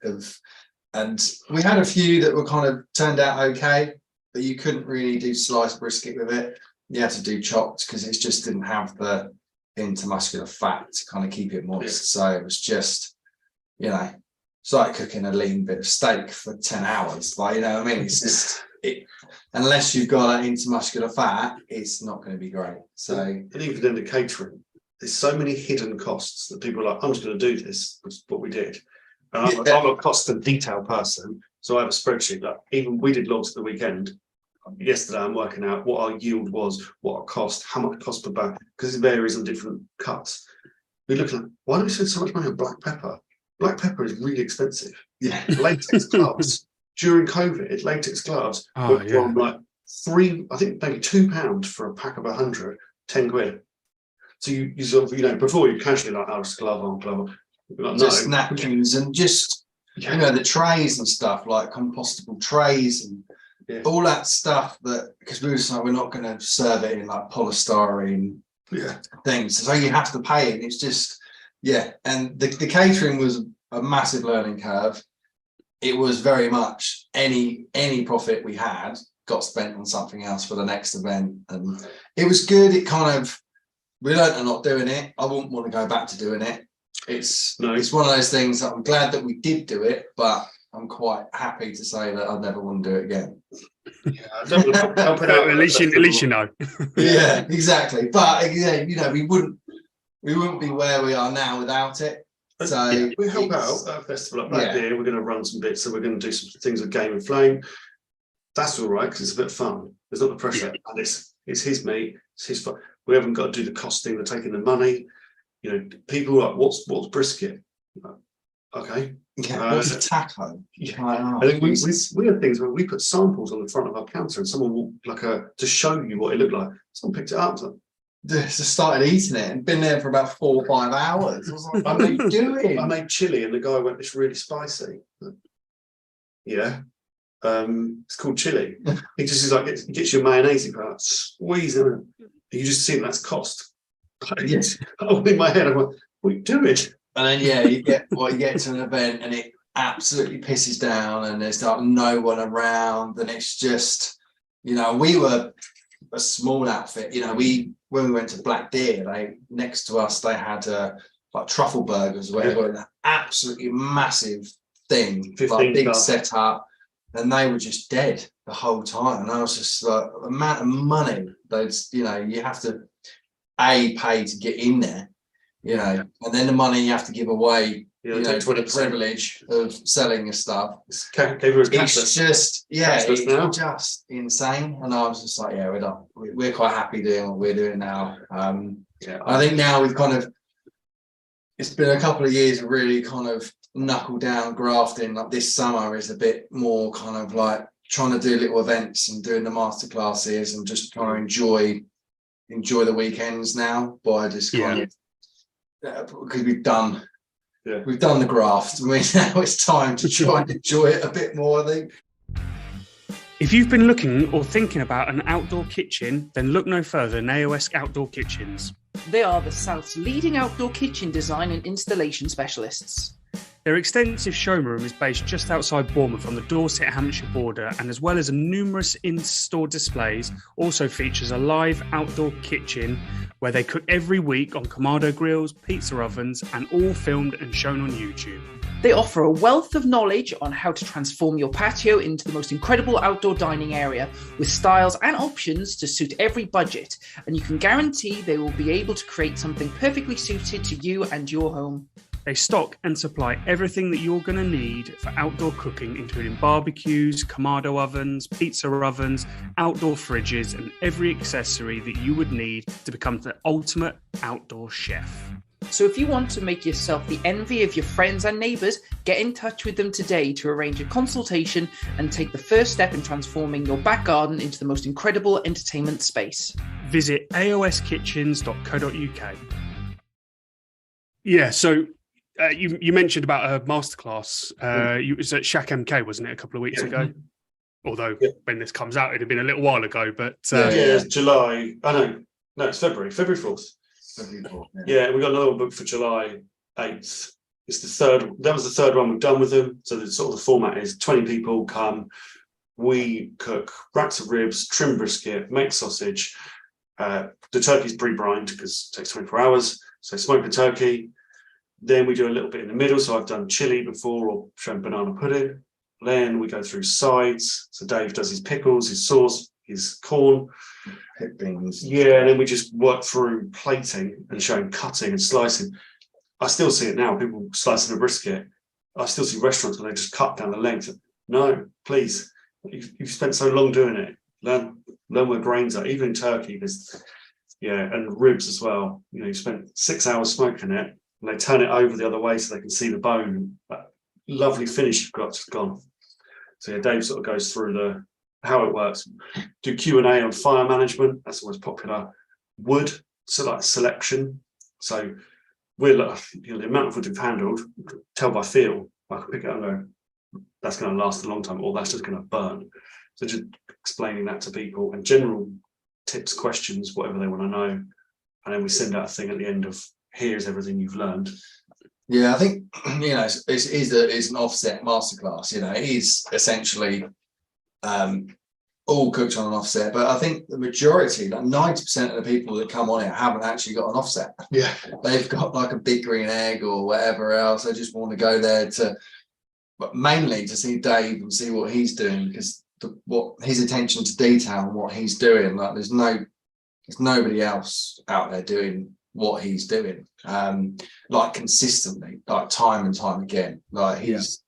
And we had a few that were kind of turned out okay, but you couldn't really do sliced brisket with it. You had to do chopped because it just didn't have the intermuscular fat to kind of keep it moist. So it was just, you know, it's like cooking a lean bit of steak for 10 hours. Like, you know what I mean? It's just, unless you've got that intermuscular fat, it's not going to be great. So, and even in the catering, there's so many hidden costs that people are like, I'm just going to do this, which is what we did. And I'm a cost and detail person, so I have a spreadsheet that even we did logs at the weekend. Yesterday, I'm working out what our yield was, what our cost, how much it cost per bag, because it varies on different cuts. We're looking at, why do we spend so much money on black pepper? Black pepper is really expensive. yeah. Latex gloves during COVID, latex gloves were from like I think maybe £2 for a pack of 100, 10 quid. So you sort of, you know, before you casually like, oh, it's glove on, glove on. Like, Just no. napkins and just, you know, the trays and stuff, like compostable trays and all that stuff that, because we were just like, we're not going to serve it in like polystyrene things. So you have to pay it. It's just, and the catering was a massive learning curve. It was very much any profit we had got spent on something else for the next event. And it was good. It kind of, we learned a lot doing it. I wouldn't want to go back to doing it. It's one of those things that I'm glad that we did do it, but I'm quite happy to say that I'd never want to do it again. At least you know. Yeah, exactly. But you know, we wouldn't be where we are now without it. So we help out at a festival like Black Deer. We're going to run some bits, so we're going to do some things with Game and Flame. That's all right because it's a bit of fun. There's not the pressure, and it's his meat, it's his fun. We haven't got to do the costing, they're taking the money. You know, people are like, what's brisket? Okay. What's a taco? I think we had things where we put samples on the front of our counter and someone walked to show you what it looked like. Someone picked it up. Just started eating it and been there for about 4 or 5 hours. I was like, what are you doing? I made chili and the guy went, it's really spicy. Yeah. It's called chili. He just is like, it gets you mayonnaise, you like, squeeze it. And you just see that's cost. Yes. In my head, I'm like, what are you doing? And then you get to an event and it absolutely pisses down and there's like no one around and it's just, you know, we were a small outfit. You know, when we went to Black Deer, next to us they had like truffle burgers where they were an absolutely massive thing, like big setup, and they were just dead the whole time. And I was just like, the amount of money those, you know, you have to pay to get in there, you know, and then the money you have to give away, you know, for the privilege of selling your stuff. It's just, it's just insane. And I was just like, we're done. We're quite happy doing what we're doing now. I think now we've kind of, it's been a couple of years of really kind of knuckle down grafting. Like this summer is a bit more kind of like trying to do little events and doing the masterclasses and just trying to enjoy the weekends now by just kind of, because we've done the graft. I mean, now it's time to try and enjoy it a bit more, I think. If you've been looking or thinking about an outdoor kitchen, then look no further than AOS Outdoor Kitchens. They are the South's leading outdoor kitchen design and installation specialists. Their extensive showroom is based just outside Bournemouth on the Dorset-Hampshire border, and as well as numerous in-store displays, also features a live outdoor kitchen where they cook every week on Kamado grills, pizza ovens, and all filmed and shown on YouTube. They offer a wealth of knowledge on how to transform your patio into the most incredible outdoor dining area with styles and options to suit every budget, and you can guarantee they will be able to create something perfectly suited to you and your home. They stock and supply everything that you're going to need for outdoor cooking, including barbecues, Kamado ovens, pizza ovens, outdoor fridges, and every accessory that you would need to become the ultimate outdoor chef. So if you want to make yourself the envy of your friends and neighbours, get in touch with them today to arrange a consultation and take the first step in transforming your back garden into the most incredible entertainment space. Visit aoskitchens.co.uk. Yeah, so you mentioned about a masterclass. It was at Shack MK, wasn't it, a couple of weeks ago? Although when this comes out, it'd have been a little while ago. But it's July. Oh no, it's February 4th. February 4th, Yeah, we got another one booked for July 8th. It's the third. That was the third one we've done with them. So the sort of the format is 20 people come. We cook racks of ribs, trim brisket, make sausage. The turkey's pre-brined because it takes 24 hours. So smoke the turkey. Then we do a little bit in the middle. So I've done chili before or shown banana pudding. Then we go through sides. So Dave does his pickles, his sauce, his corn. Pit beans. Yeah, and then we just work through plating and showing cutting and slicing. I still see it now. People slicing a brisket. I still see restaurants where they just cut down the length. No, please. You've spent so long doing it. Learn where grains are. Even in turkey, and ribs as well. You know, you spent 6 hours smoking it, and they turn it over the other way so they can see the bone. That lovely finish you've got just gone. So yeah, Dave sort of goes through how it works. Do Q&A on fire management. That's always popular. Wood, so like selection. So we're the amount of wood we've handled, tell by feel. I can pick it up and go, that's going to last a long time, or that's just going to burn. So just explaining that to people and general tips, questions, whatever they want to know. And then we send out a thing at the end of, here's everything you've learned. Yeah, I think, it's an offset masterclass. It is essentially all cooked on an offset, but I think the majority, like 90% of the people that come on it haven't actually got an offset. Yeah, they've got like a big green egg or whatever else. They just want to go there but mainly to see Dave and see what he's doing, because what his attention to detail and what he's doing, like there's nobody else out there doing what he's doing, like consistently, like time and time again. Like he's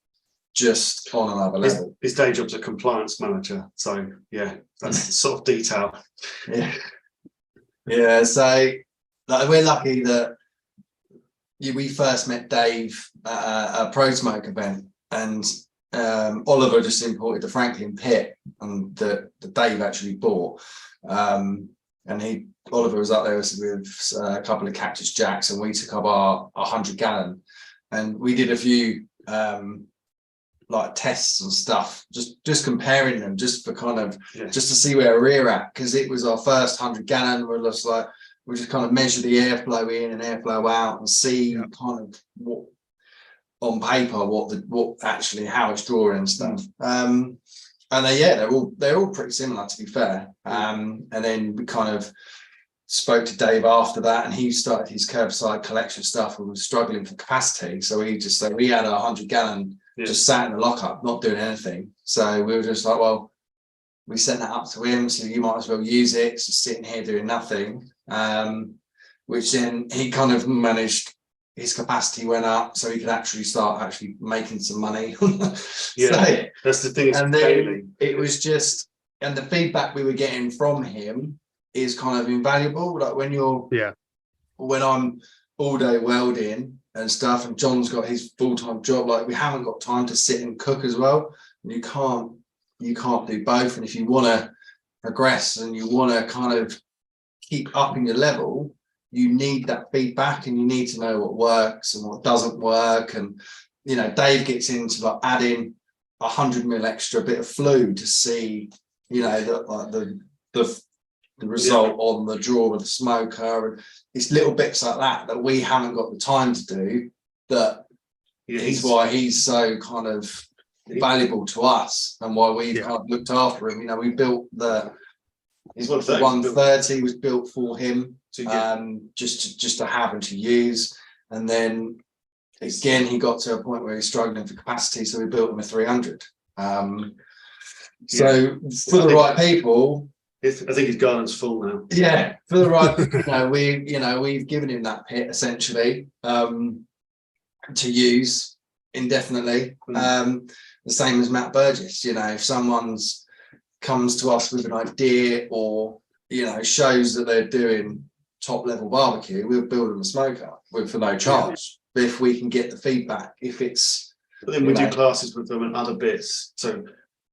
just on another level. His day job's a compliance manager, so yeah, that's the sort of detail. Yeah. So like, we're lucky that we first met Dave at a Pro Smoke event, and Oliver just imported the Franklin pit, and the Dave actually bought. And Oliver was up there with a couple of Cactus Jacks, and we took up our 100-gallon, and we did a few like tests and stuff, just comparing them, just for kind of just to see where we're at, because it was our first 100-gallon. We're just like, we just kind of measure the airflow in and airflow out and see kind of what on paper what actually how it's drawing and stuff. And they're all pretty similar, to be fair. And then we kind of spoke to Dave after that, and he started his curbside collection stuff and was struggling for capacity. So he just said, we had a 100-gallon just sat in the lockup, not doing anything. So we were just like, well, we sent that up to him, so you might as well use it. It's just sitting here doing nothing. Which then he kind of managed, his capacity went up, so he could actually start making some money. That's the thing. And then it was just, and the feedback we were getting from him is kind of invaluable. Like when I'm all day welding and stuff, and John's got his full-time job, like we haven't got time to sit and cook as well. And you can't do both. And if you want to progress and you want to kind of keep upping your level, you need that feedback, and you need to know what works and what doesn't work. And Dave gets into like adding 100 mil extra bit of flue to see the result on the draw of the smoker, and it's little bits like that we haven't got the time to do. That is why he's so kind of valuable to us, and why we've kind of looked after him. We built his 130 was built for him, just to have and to use. And then again, he got to a point where he's struggling for capacity, so we built him a 300. So for the right people, I think his garden's full now. Yeah, for the right, we've given him that pit essentially to use indefinitely. The same as Matt Burgess. If someone's comes to us with an idea, or shows that they're doing top level barbecue, we'll build them a smoker for no charge. But if we can get the feedback, but then we do classes with them and other bits, so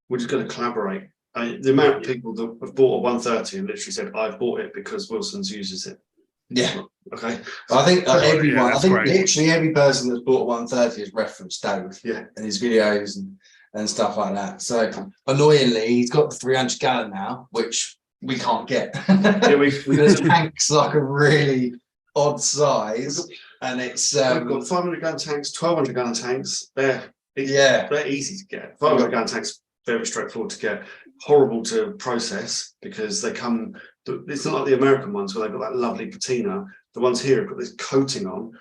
we're just going to collaborate. The amount of people that have bought a 130 and literally said, I've bought it because Wilson's uses it. Yeah. Okay. I think everyone, great. Literally every person that's bought a 130 has referenced Dave in his videos and stuff like that. So annoyingly, he's got the 300-gallon now, which we can't get. The tank's like a really odd size. and it's we've got 500-gallon tanks, 1,200-gallon tanks. They're easy to get. 500-gallon tanks, very straightforward to get. Horrible to process because they come. It's not like the American ones where they've got that lovely patina. The ones here have got this coating on.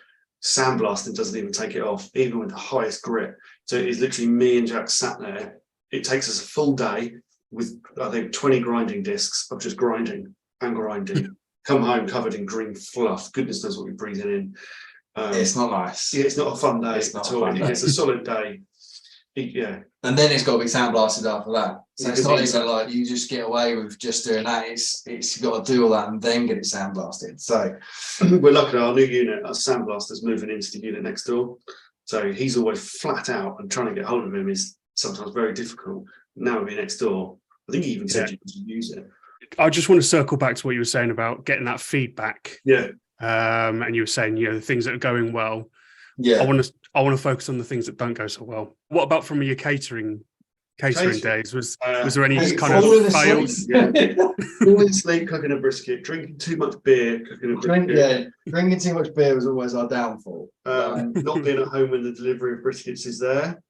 Sandblasting doesn't even take it off, even with the highest grit. So it is literally me and Jack sat there. It takes us a full day with, I think, 20 grinding discs of just grinding and grinding. Come home covered in green fluff. Goodness knows what we're breathing in. it's not nice. Yeah, it's not a fun day It's not at a all. fun day. It's a solid day. Yeah. And then it's got to be sandblasted after that. So it's not Exactly. even like you just get away with just doing that. It's you've got to do all that and then get it sandblasted. So We're lucky our new unit, our sandblaster's moving into the unit next door. So he's always flat out, and trying to get hold of him is sometimes very difficult. Now we'll be next door. I think he even said you could use it. I just want to circle back to what you were saying about getting that feedback. Yeah. And you were saying, the things that are going well. yeah, I want to focus on the things that don't go so well. What about from your catering days? Was there any kind falling of asleep. fails? Yeah. Falling asleep, cooking a brisket, drinking too much beer, cooking a brisket. Drinking too much beer was always our downfall. Not being at home when the delivery of briskets is there.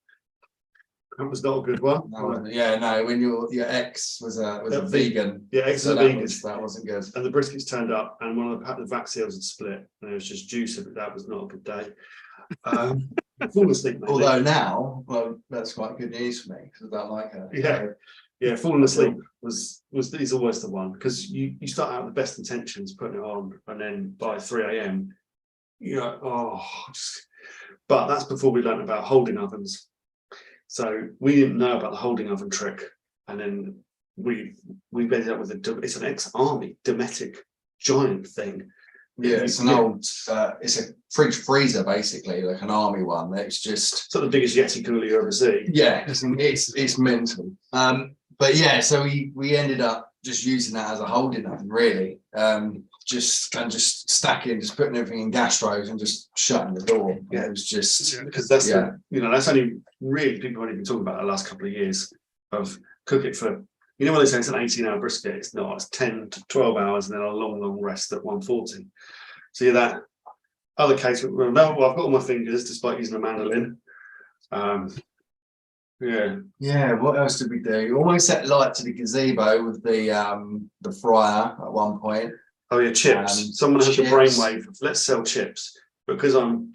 That was not a good one. When your ex was a vegan. Yeah, ex So was a vegan. that wasn't good. And the briskets turned up, and one of the vac seals had split, and it was just juice. But that was not a good day. Fall asleep, maybe. Although now, well, that's quite good news for me because I don't like her. Yeah, falling asleep is always the one, because you start out with the best intentions, putting it on, and then by 3 a.m. you're like, but that's before we learned about holding ovens. So we didn't know about the holding oven trick, and then we ended up with it's an ex-army Dometic giant thing. Yeah, it's an old, it's a fridge freezer basically, like an army one. It's just It's not the biggest Yeti cooler you ever see. yeah, it's mental. But yeah, so we ended up just using that as a holding oven, really. Just stacking, just putting everything in gas stoves and just shutting the door. Yeah. It was just Because that's that's only really people only been talking about the last couple of years of cook it for. When they say it's an 18-hour brisket, it's not. It's 10 to 12 hours and then a long rest at 140. So that other case, I've got all my fingers despite using a mandolin. Yeah, what else did we do? Almost set light to the gazebo with the fryer at one point. Oh yeah, chips. Someone had chips. the brainwave of let's sell chips, because I'm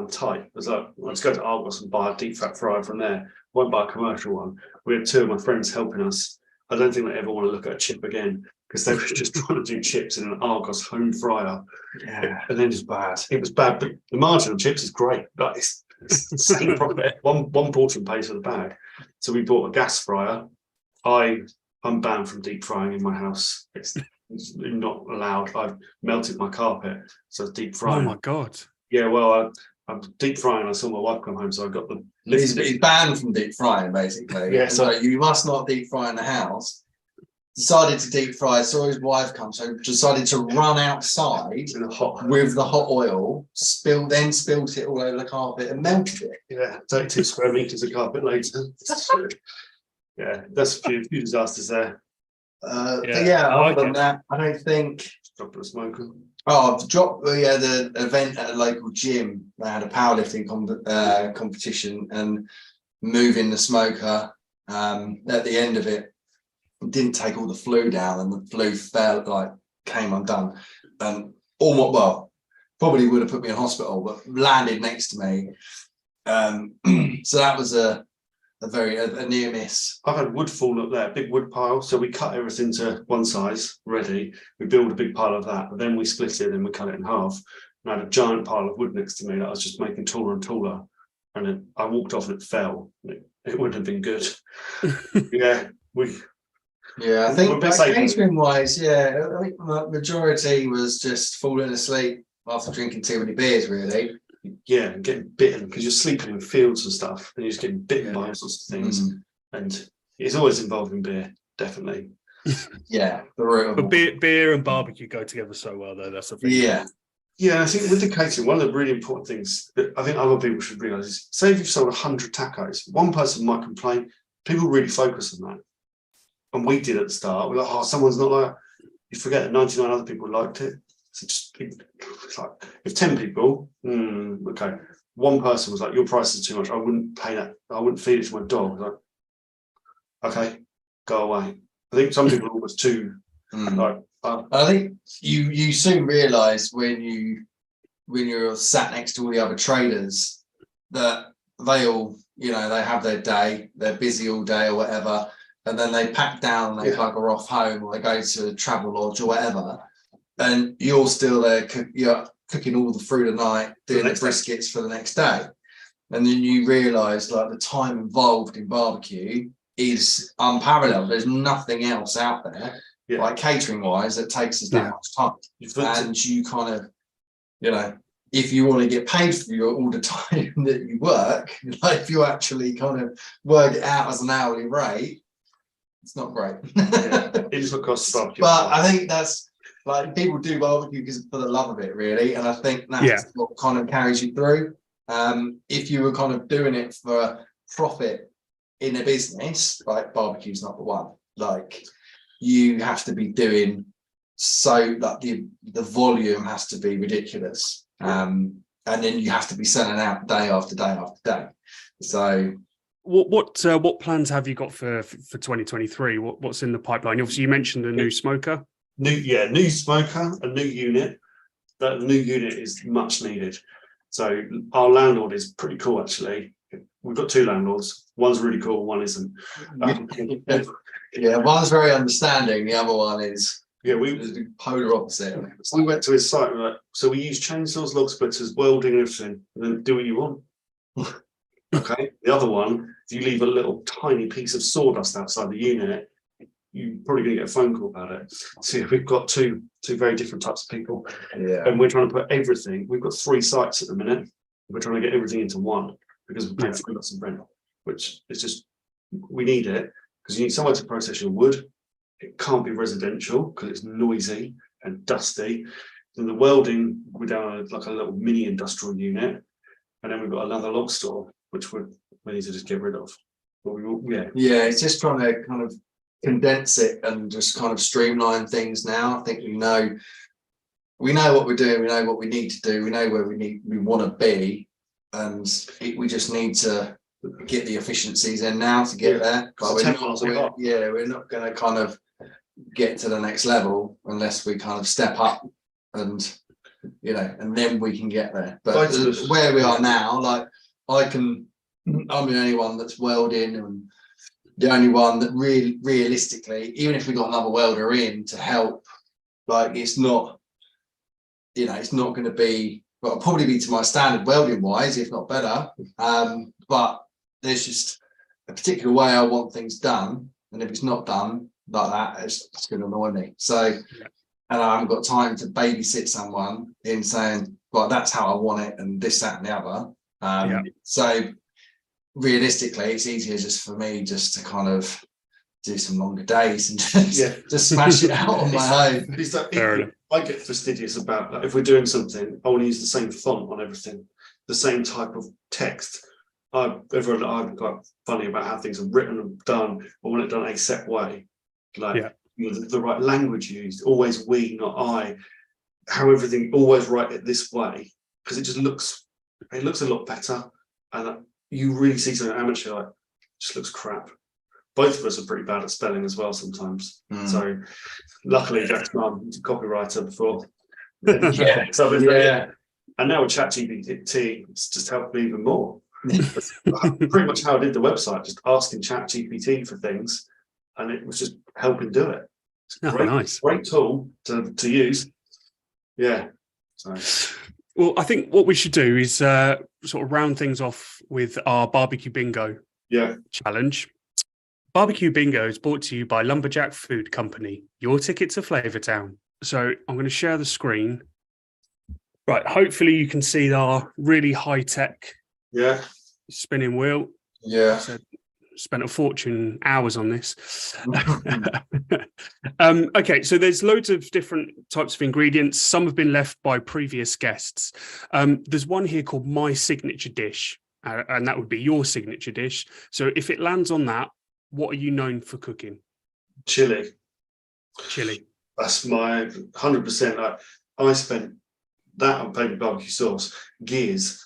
tight. I was like, let's go to Argos and buy a deep fat fryer from there. Won't buy a commercial one. We had two of my friends helping us. I don't think they ever want to look at a chip again, because they were just trying to do chips in an Argos home fryer. Yeah, And then it was bad. it was bad, but the margin on chips is great. Like it's insane profit. One portion pays for the bag. So we bought a gas fryer. I'm banned from deep frying in my house. It's not allowed. I've melted my carpet, so it's deep frying. Oh my God. Yeah, well, I'm deep frying. I saw my wife come home, so I got the. He's banned from deep frying, basically. Yeah, so you must not deep fry in the house. Decided to deep fry, saw his wife come, so decided to run outside in the hot. with the hot oil, spilled it all over the carpet and melted it. Yeah, 32 square meters of carpet later. Yeah, that's a few disasters there. Other than that, I don't think. Drop a smoker. Oh, the event at a local gym. They had a powerlifting competition, and moving the smoker at the end of it didn't take all the flue down, and the flue came undone, and probably would have put me in hospital, but landed next to me. So that was a near miss. I've had wood fall up there, big wood pile. So we cut everything to one size, ready. We build a big pile of that, but then we split it and we cut it in half. And I had a giant pile of wood next to me that I was just making taller and taller. And then I walked off and it fell. It wouldn't have been good. I think catering wise, I think the majority was just falling asleep after drinking too many beers, really. Yeah, and getting bitten, because you're sleeping in fields and stuff, and you're just getting bitten by all sorts of things. And it's always involving beer, definitely. Yeah, the root But beer and barbecue go together so well, though. That's the thing. Yeah, I think with the catering, one of the really important things that I think other people should realise is, say if you've sold 100 tacos, one person might complain. People really focus on that. And we did at the start. We're like, someone's not like, you forget that 99 other people liked it. So just it's like if 10 people, okay, one person was like, your price is too much. I wouldn't pay that. I wouldn't feed it to my dog. Like, okay, go away. I think some people are almost too like. I think you soon realise when you're sat next to all the other traders that they all, you know, they have their day, they're busy all day or whatever, and then they pack down, they bugger off home, or they go to a travel lodge or whatever, and you're still there, you're cooking all the food at night, doing the briskets for the next day, and then you realise like the time involved in barbecue is unparalleled. There's nothing else out there, like catering wise, that takes us that much time, and you kind of, you know, if you want to get paid for all the time that you work, like if you actually kind of work it out as an hourly rate, it's not great. It is what costs barbecue. But I think that's like, people do barbecue because for the love of it, really, and I think that's what kind of carries you through. If you were kind of doing it for profit in a business, like barbecue's not the one. Like, you have to be doing so that the volume has to be ridiculous, and then you have to be selling out day after day after day. So what plans have you got for 2023? What's in the pipeline? Obviously, you mentioned a new smoker. New smoker, a new unit. That new unit is much needed. So our landlord is pretty cool, actually. We've got two landlords. One's really cool, one isn't. One's very understanding. The other one is the polar opposite. We went to his site. We're like, so we use chainsaws, log splitters, welding, and everything, and then do what you want. Okay. The other one, if you leave a little tiny piece of sawdust outside the unit, you're probably going to get a phone call about it. So we've got two very different types of people, and we're trying to put everything. We've got 3 sites at the minute. We're trying to get everything into one because we're paying for lots of rent, which is just, we need it because you need somewhere to process your wood. It can't be residential because it's noisy and dusty. Then the welding, we're down like a little mini industrial unit, and then we've got another log store which we need to just get rid of. But it's just trying to kind of condense it and just kind of streamline things now. I think we know what we're doing, we know what we need to do, we know where we want to be, and we just need to get the efficiencies in now to get there. But we're not going to kind of get to the next level unless we kind of step up, and you know, and then we can get there. But where we are now, like, I'm the only one that's welding, and the only one that really realistically, even if we got another welder in to help, like, it's not, you know, it's not going to be, well, it'll probably be to my standard welding wise, if not better. But there's just a particular way I want things done, and if it's not done like that, it's going to annoy me. So, and I haven't got time to babysit someone in saying, well, that's how I want it, and this, that, and the other. So realistically, it's easier just for me just to kind of do some longer days and just smash it out on my own. I get fastidious about that. If we're doing something, I want to use the same font on everything, the same type of text. I'm quite funny about how things are written and done. I want it done a set way, like the right language used, always we, not I. How everything, always write it this way, because it looks a lot better, and you really see something amateur, like, just looks crap. Both of us are pretty bad at spelling as well sometimes. So luckily Jack's mum was a copywriter before. And now with ChatGPT, it's just helped me even more. Pretty much how I did the website, just asking ChatGPT for things, and it was just helping do it. It's great tool to use. Well, I think what we should do is sort of round things off with our barbecue bingo challenge. Barbecue Bingo is brought to you by Lumberjack Food Company, your ticket to Flavortown. So I'm going to share the screen. Right, hopefully you can see our really high-tech spinning wheel. So spent a fortune, hours on this. Okay, so there's loads of different types of ingredients. Some have been left by previous guests. There's one here called My Signature Dish, and that would be your signature dish. So if it lands on that, what are you known for cooking? Chili. Chili. That's my 100%. I spent that on baby barbecue sauce, gears,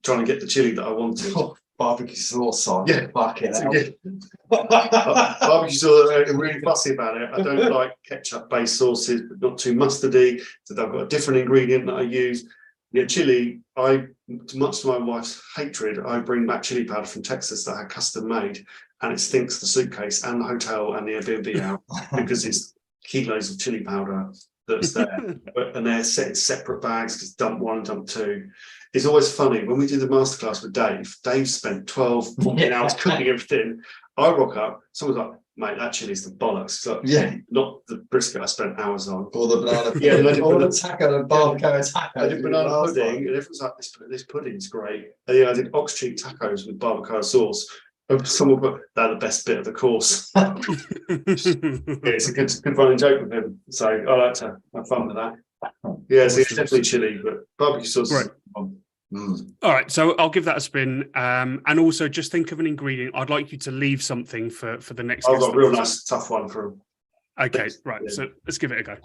trying to get the chili that I wanted. Oh, barbecue sauce on. Yeah. Fuck it. Barbecue sauce, I'm really fussy about it. I don't like ketchup-based sauces, but not too mustardy. So I've got a different ingredient that I use. Yeah, chili, much to my wife's hatred, I bring back chili powder from Texas that I had custom made, and it stinks the suitcase and the hotel and the Airbnb out because it's kilos of chili powder that's there. And they're set in separate bags because dump 1 and dump 2. It's always funny when we do the masterclass with Dave. Dave spent 12, 14 hours cooking everything. I rock up, someone's like, mate, that chili's the bollocks. It's like, Yeah. not the brisket I spent hours on. Or the banana Yeah, and I did or the banana- taco, the barbecue taco. I did banana pudding, and everyone's like, this pudding's great. And yeah, I did ox cheek tacos with barbecue sauce. And someone put, they're the best bit of the course. Yeah, it's a good running joke with him. So I like to have fun with that. Yeah, so it's definitely chili, but barbecue sauce. Right. Is All right, so I'll give that a spin. And also just think of an ingredient. I'd like you to leave something for the next I've guest got a that real we- nice tough one for him. Okay, right. Yeah. So let's give it a go.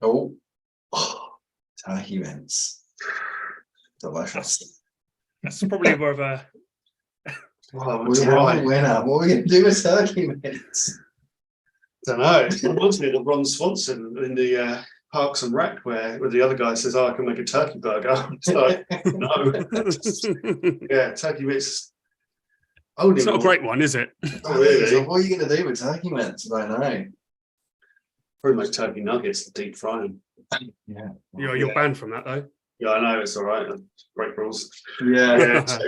Oh, turkey mince. Delicious. That's probably more of a Well, We have a winner. What are we going to do with turkey mince? don't know. It reminds me of Ron Swanson in the Parks and Rec, where the other guy says, "Oh, I can make a turkey burger." It's like, no, yeah, turkey mince. it's not a great one, is it? Oh, really? What are you going to do with turkey mince? I don't know. Probably make turkey nuggets and deep fry them. Yeah. You're banned from that though. Yeah, I know, it's all right. Break rules. Yeah. Yeah,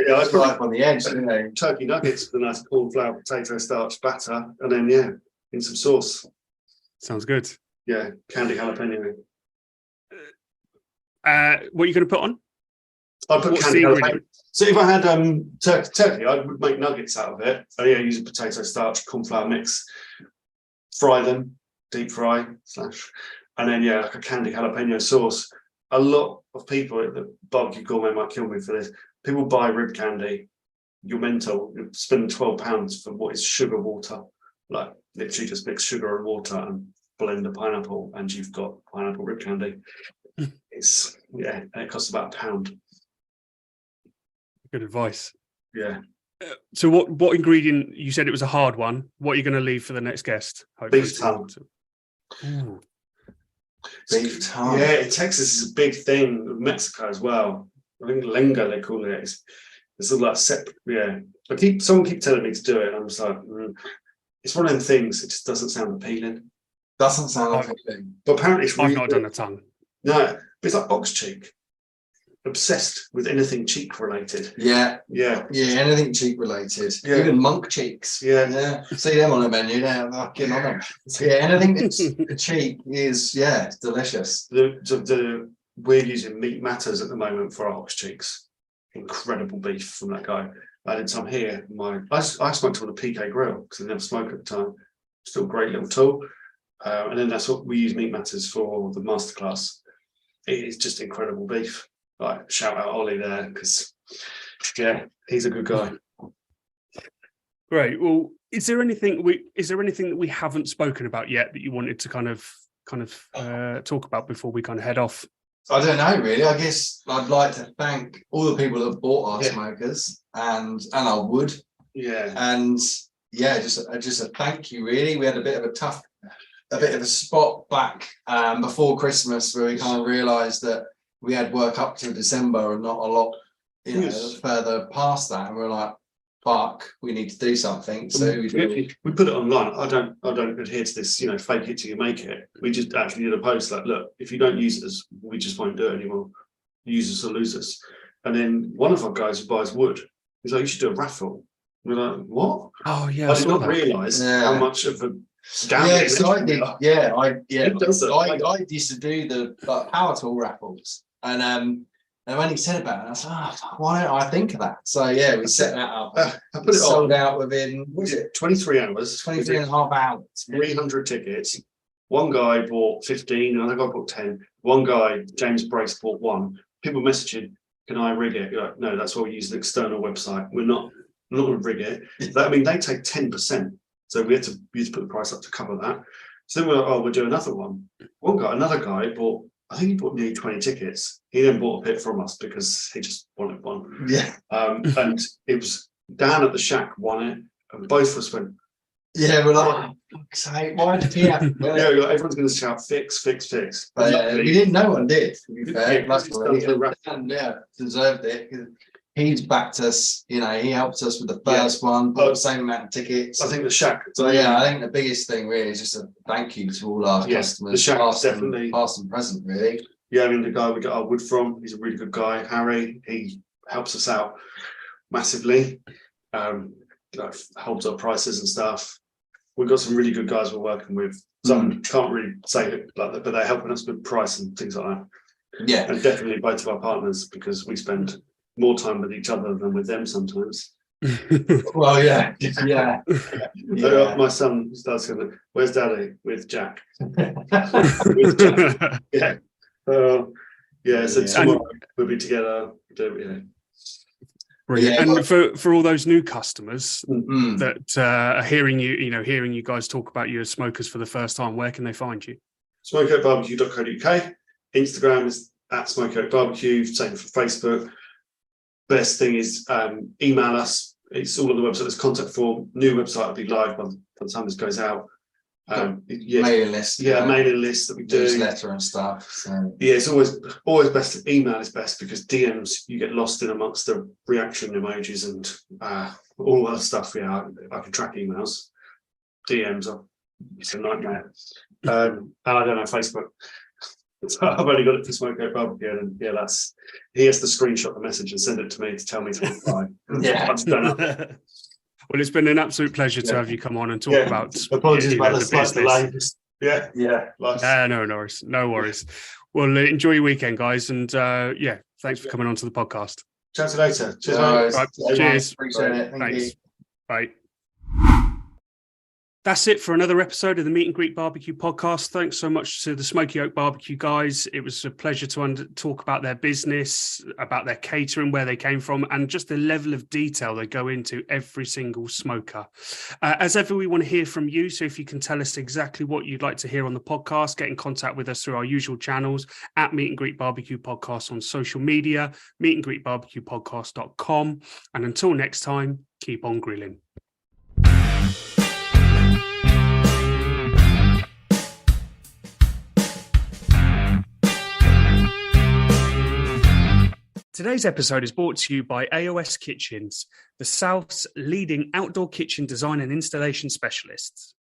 yeah, I It's probably life on the edge, isn't it? turkey nuggets with a nice corn flour, potato starch batter, and then in some sauce. Sounds good. Yeah, candy jalapeno. What are you going to put on? I put What's candy the jalapeno. ingredient? So if I had turkey, I would make nuggets out of it. I use a potato starch, corn flour mix, fry them, deep fry / and then like a candy jalapeno sauce. A lot of people at the barbecue gourmet might kill me for this. People buy rib candy. You're mental. You're spending £12 for what is sugar water. Like literally just mix sugar and water and blend a pineapple, and you've got pineapple rib candy. It's and it costs about £1. Good advice. Yeah, So what ingredient? You said it was a hard one. What are you going to leave for the next guest? Beef tongue. Ooh. Beef tongue. Yeah, in Texas is a big thing. Mexico as well. I think lenga they call it. It's sort of like separate. Yeah, someone keep telling me to do it, and I'm just like, it's one of them things. It just doesn't sound appealing. Doesn't sound appealing. But apparently it's really I've not good. done a tongue. No, but it's like ox cheek. Obsessed with anything cheek related. Yeah. Yeah. Yeah, anything cheek related. Yeah. Even monk cheeks. Yeah. Yeah. See them on the menu now. Fucking on them. So yeah, anything that's cheek is delicious. We're using Meat Matters at the moment for our ox cheeks. Incredible beef from that guy. I did some here. I smoked on a PK grill because I never smoked at the time. Still a great little tool. And then that's what we use Meat Matters for the masterclass. It is just incredible beef. Like shout out Ollie there because he's a good guy. Great. Well, is there anything that we haven't spoken about yet that you wanted to kind of talk about before we kind of head off? I don't know really. I guess I'd like to thank all the people that bought our Yeah. smokers and our wood. Yeah. And just a thank you really. We had a bit of a spot back before Christmas where we kind of realised that we had work up to December and not a lot Yes. further past that, and we're like, fuck, we need to do something. So we put it online. I don't adhere to this, fake it till you make it. We just actually did a post like, look, if you don't use us, we just won't do it anymore. Use us or lose us. And then one of our guys who buys wood, he's like, you should do a raffle. We're like, what? Oh yeah, I did not realise how much of a scam. so I did. It does it. I used to do the power tool raffles, and when he said about it, I was like, why don't I think of that? So yeah, we set that up. I put it sold on. out within, what is it, 23 hours. 23 and a half hours. 300 tickets. One guy bought 15, another guy bought 10. One guy, James Brace, bought 1. People messaging, can I rig it? You're like, no, that's why we use an external website. We're not going to rig it. They take 10%. So we had to put the price up to cover that. So then we're like, oh, we'll do another one. Another guy bought, I think he bought nearly 20 tickets. He then bought a pit from us because he just wanted one. Yeah. And it was Dan at the shack won it, and both of us went, yeah, we're like, oh, fuck's sake, why did he have to win it? yeah, everyone's going to shout fix, fix, fix. But we didn't, no one did, to be fair. Yeah, Luckily, and yeah, deserved it. He's backed us, you know, he helped us with the first one, bought the same amount of tickets. I think the shack. So yeah, I think the biggest thing really is just a thank you to all our customers, the shack past definitely and present, really. Yeah, I mean the guy we got our wood from, he's a really good guy. Harry, he helps us out massively. Holds our prices and stuff. We've got some really good guys we're working with. Some can't really say it like that, but they're helping us with price and things like that. Yeah, and definitely both of our partners, because we spend more time with each other than with them sometimes. Well, yeah. My son starts going, "Where's Daddy?" With Jack. With Jack. Yeah. So tomorrow we'll be together. Brilliant. And for all those new customers that are hearing you guys talk about you as smokers for the first time, where can they find you? SmokeyOakBBQ.co.uk. Instagram is at Smokey Oak BBQ. Same for Facebook. Best thing is email us. It's all on the website. There's contact form. New website will be live by the time this goes out. Mailing list. Yeah, mailing list that we do. Newsletter and stuff. So. Yeah, it's always best to email is best, because DMs you get lost in amongst the reaction emojis and all that stuff. Yeah, I can track emails. DMs it's a nightmare. And I don't know Facebook. So I've only got it for Smokey Oak BBQ, and he has to screenshot the message and send it to me to tell me to reply. Yeah. Well, it's been an absolute pleasure to have you come on and talk about. Apologies about the slight delay. No worries. Well, enjoy your weekend, guys, and thanks for coming on to the podcast. Chat to you later. Cheers, Right, cheers. Appreciate it. Thanks. Bye. That's it for another episode of the Meet and Greet Barbecue podcast. Thanks so much to the Smokey Oak BBQ guys. It was a pleasure to talk about their business, about their catering, where they came from, and just the level of detail they go into every single smoker. As ever, we want to hear from you. So if you can tell us exactly what you'd like to hear on the podcast, get in contact with us through our usual channels at Meet and Greet Barbecue Podcast on social media, meetandgreetbarbecuepodcast.com. And until next time, keep on grilling. Today's episode is brought to you by AOS Kitchens, the South's leading outdoor kitchen design and installation specialists.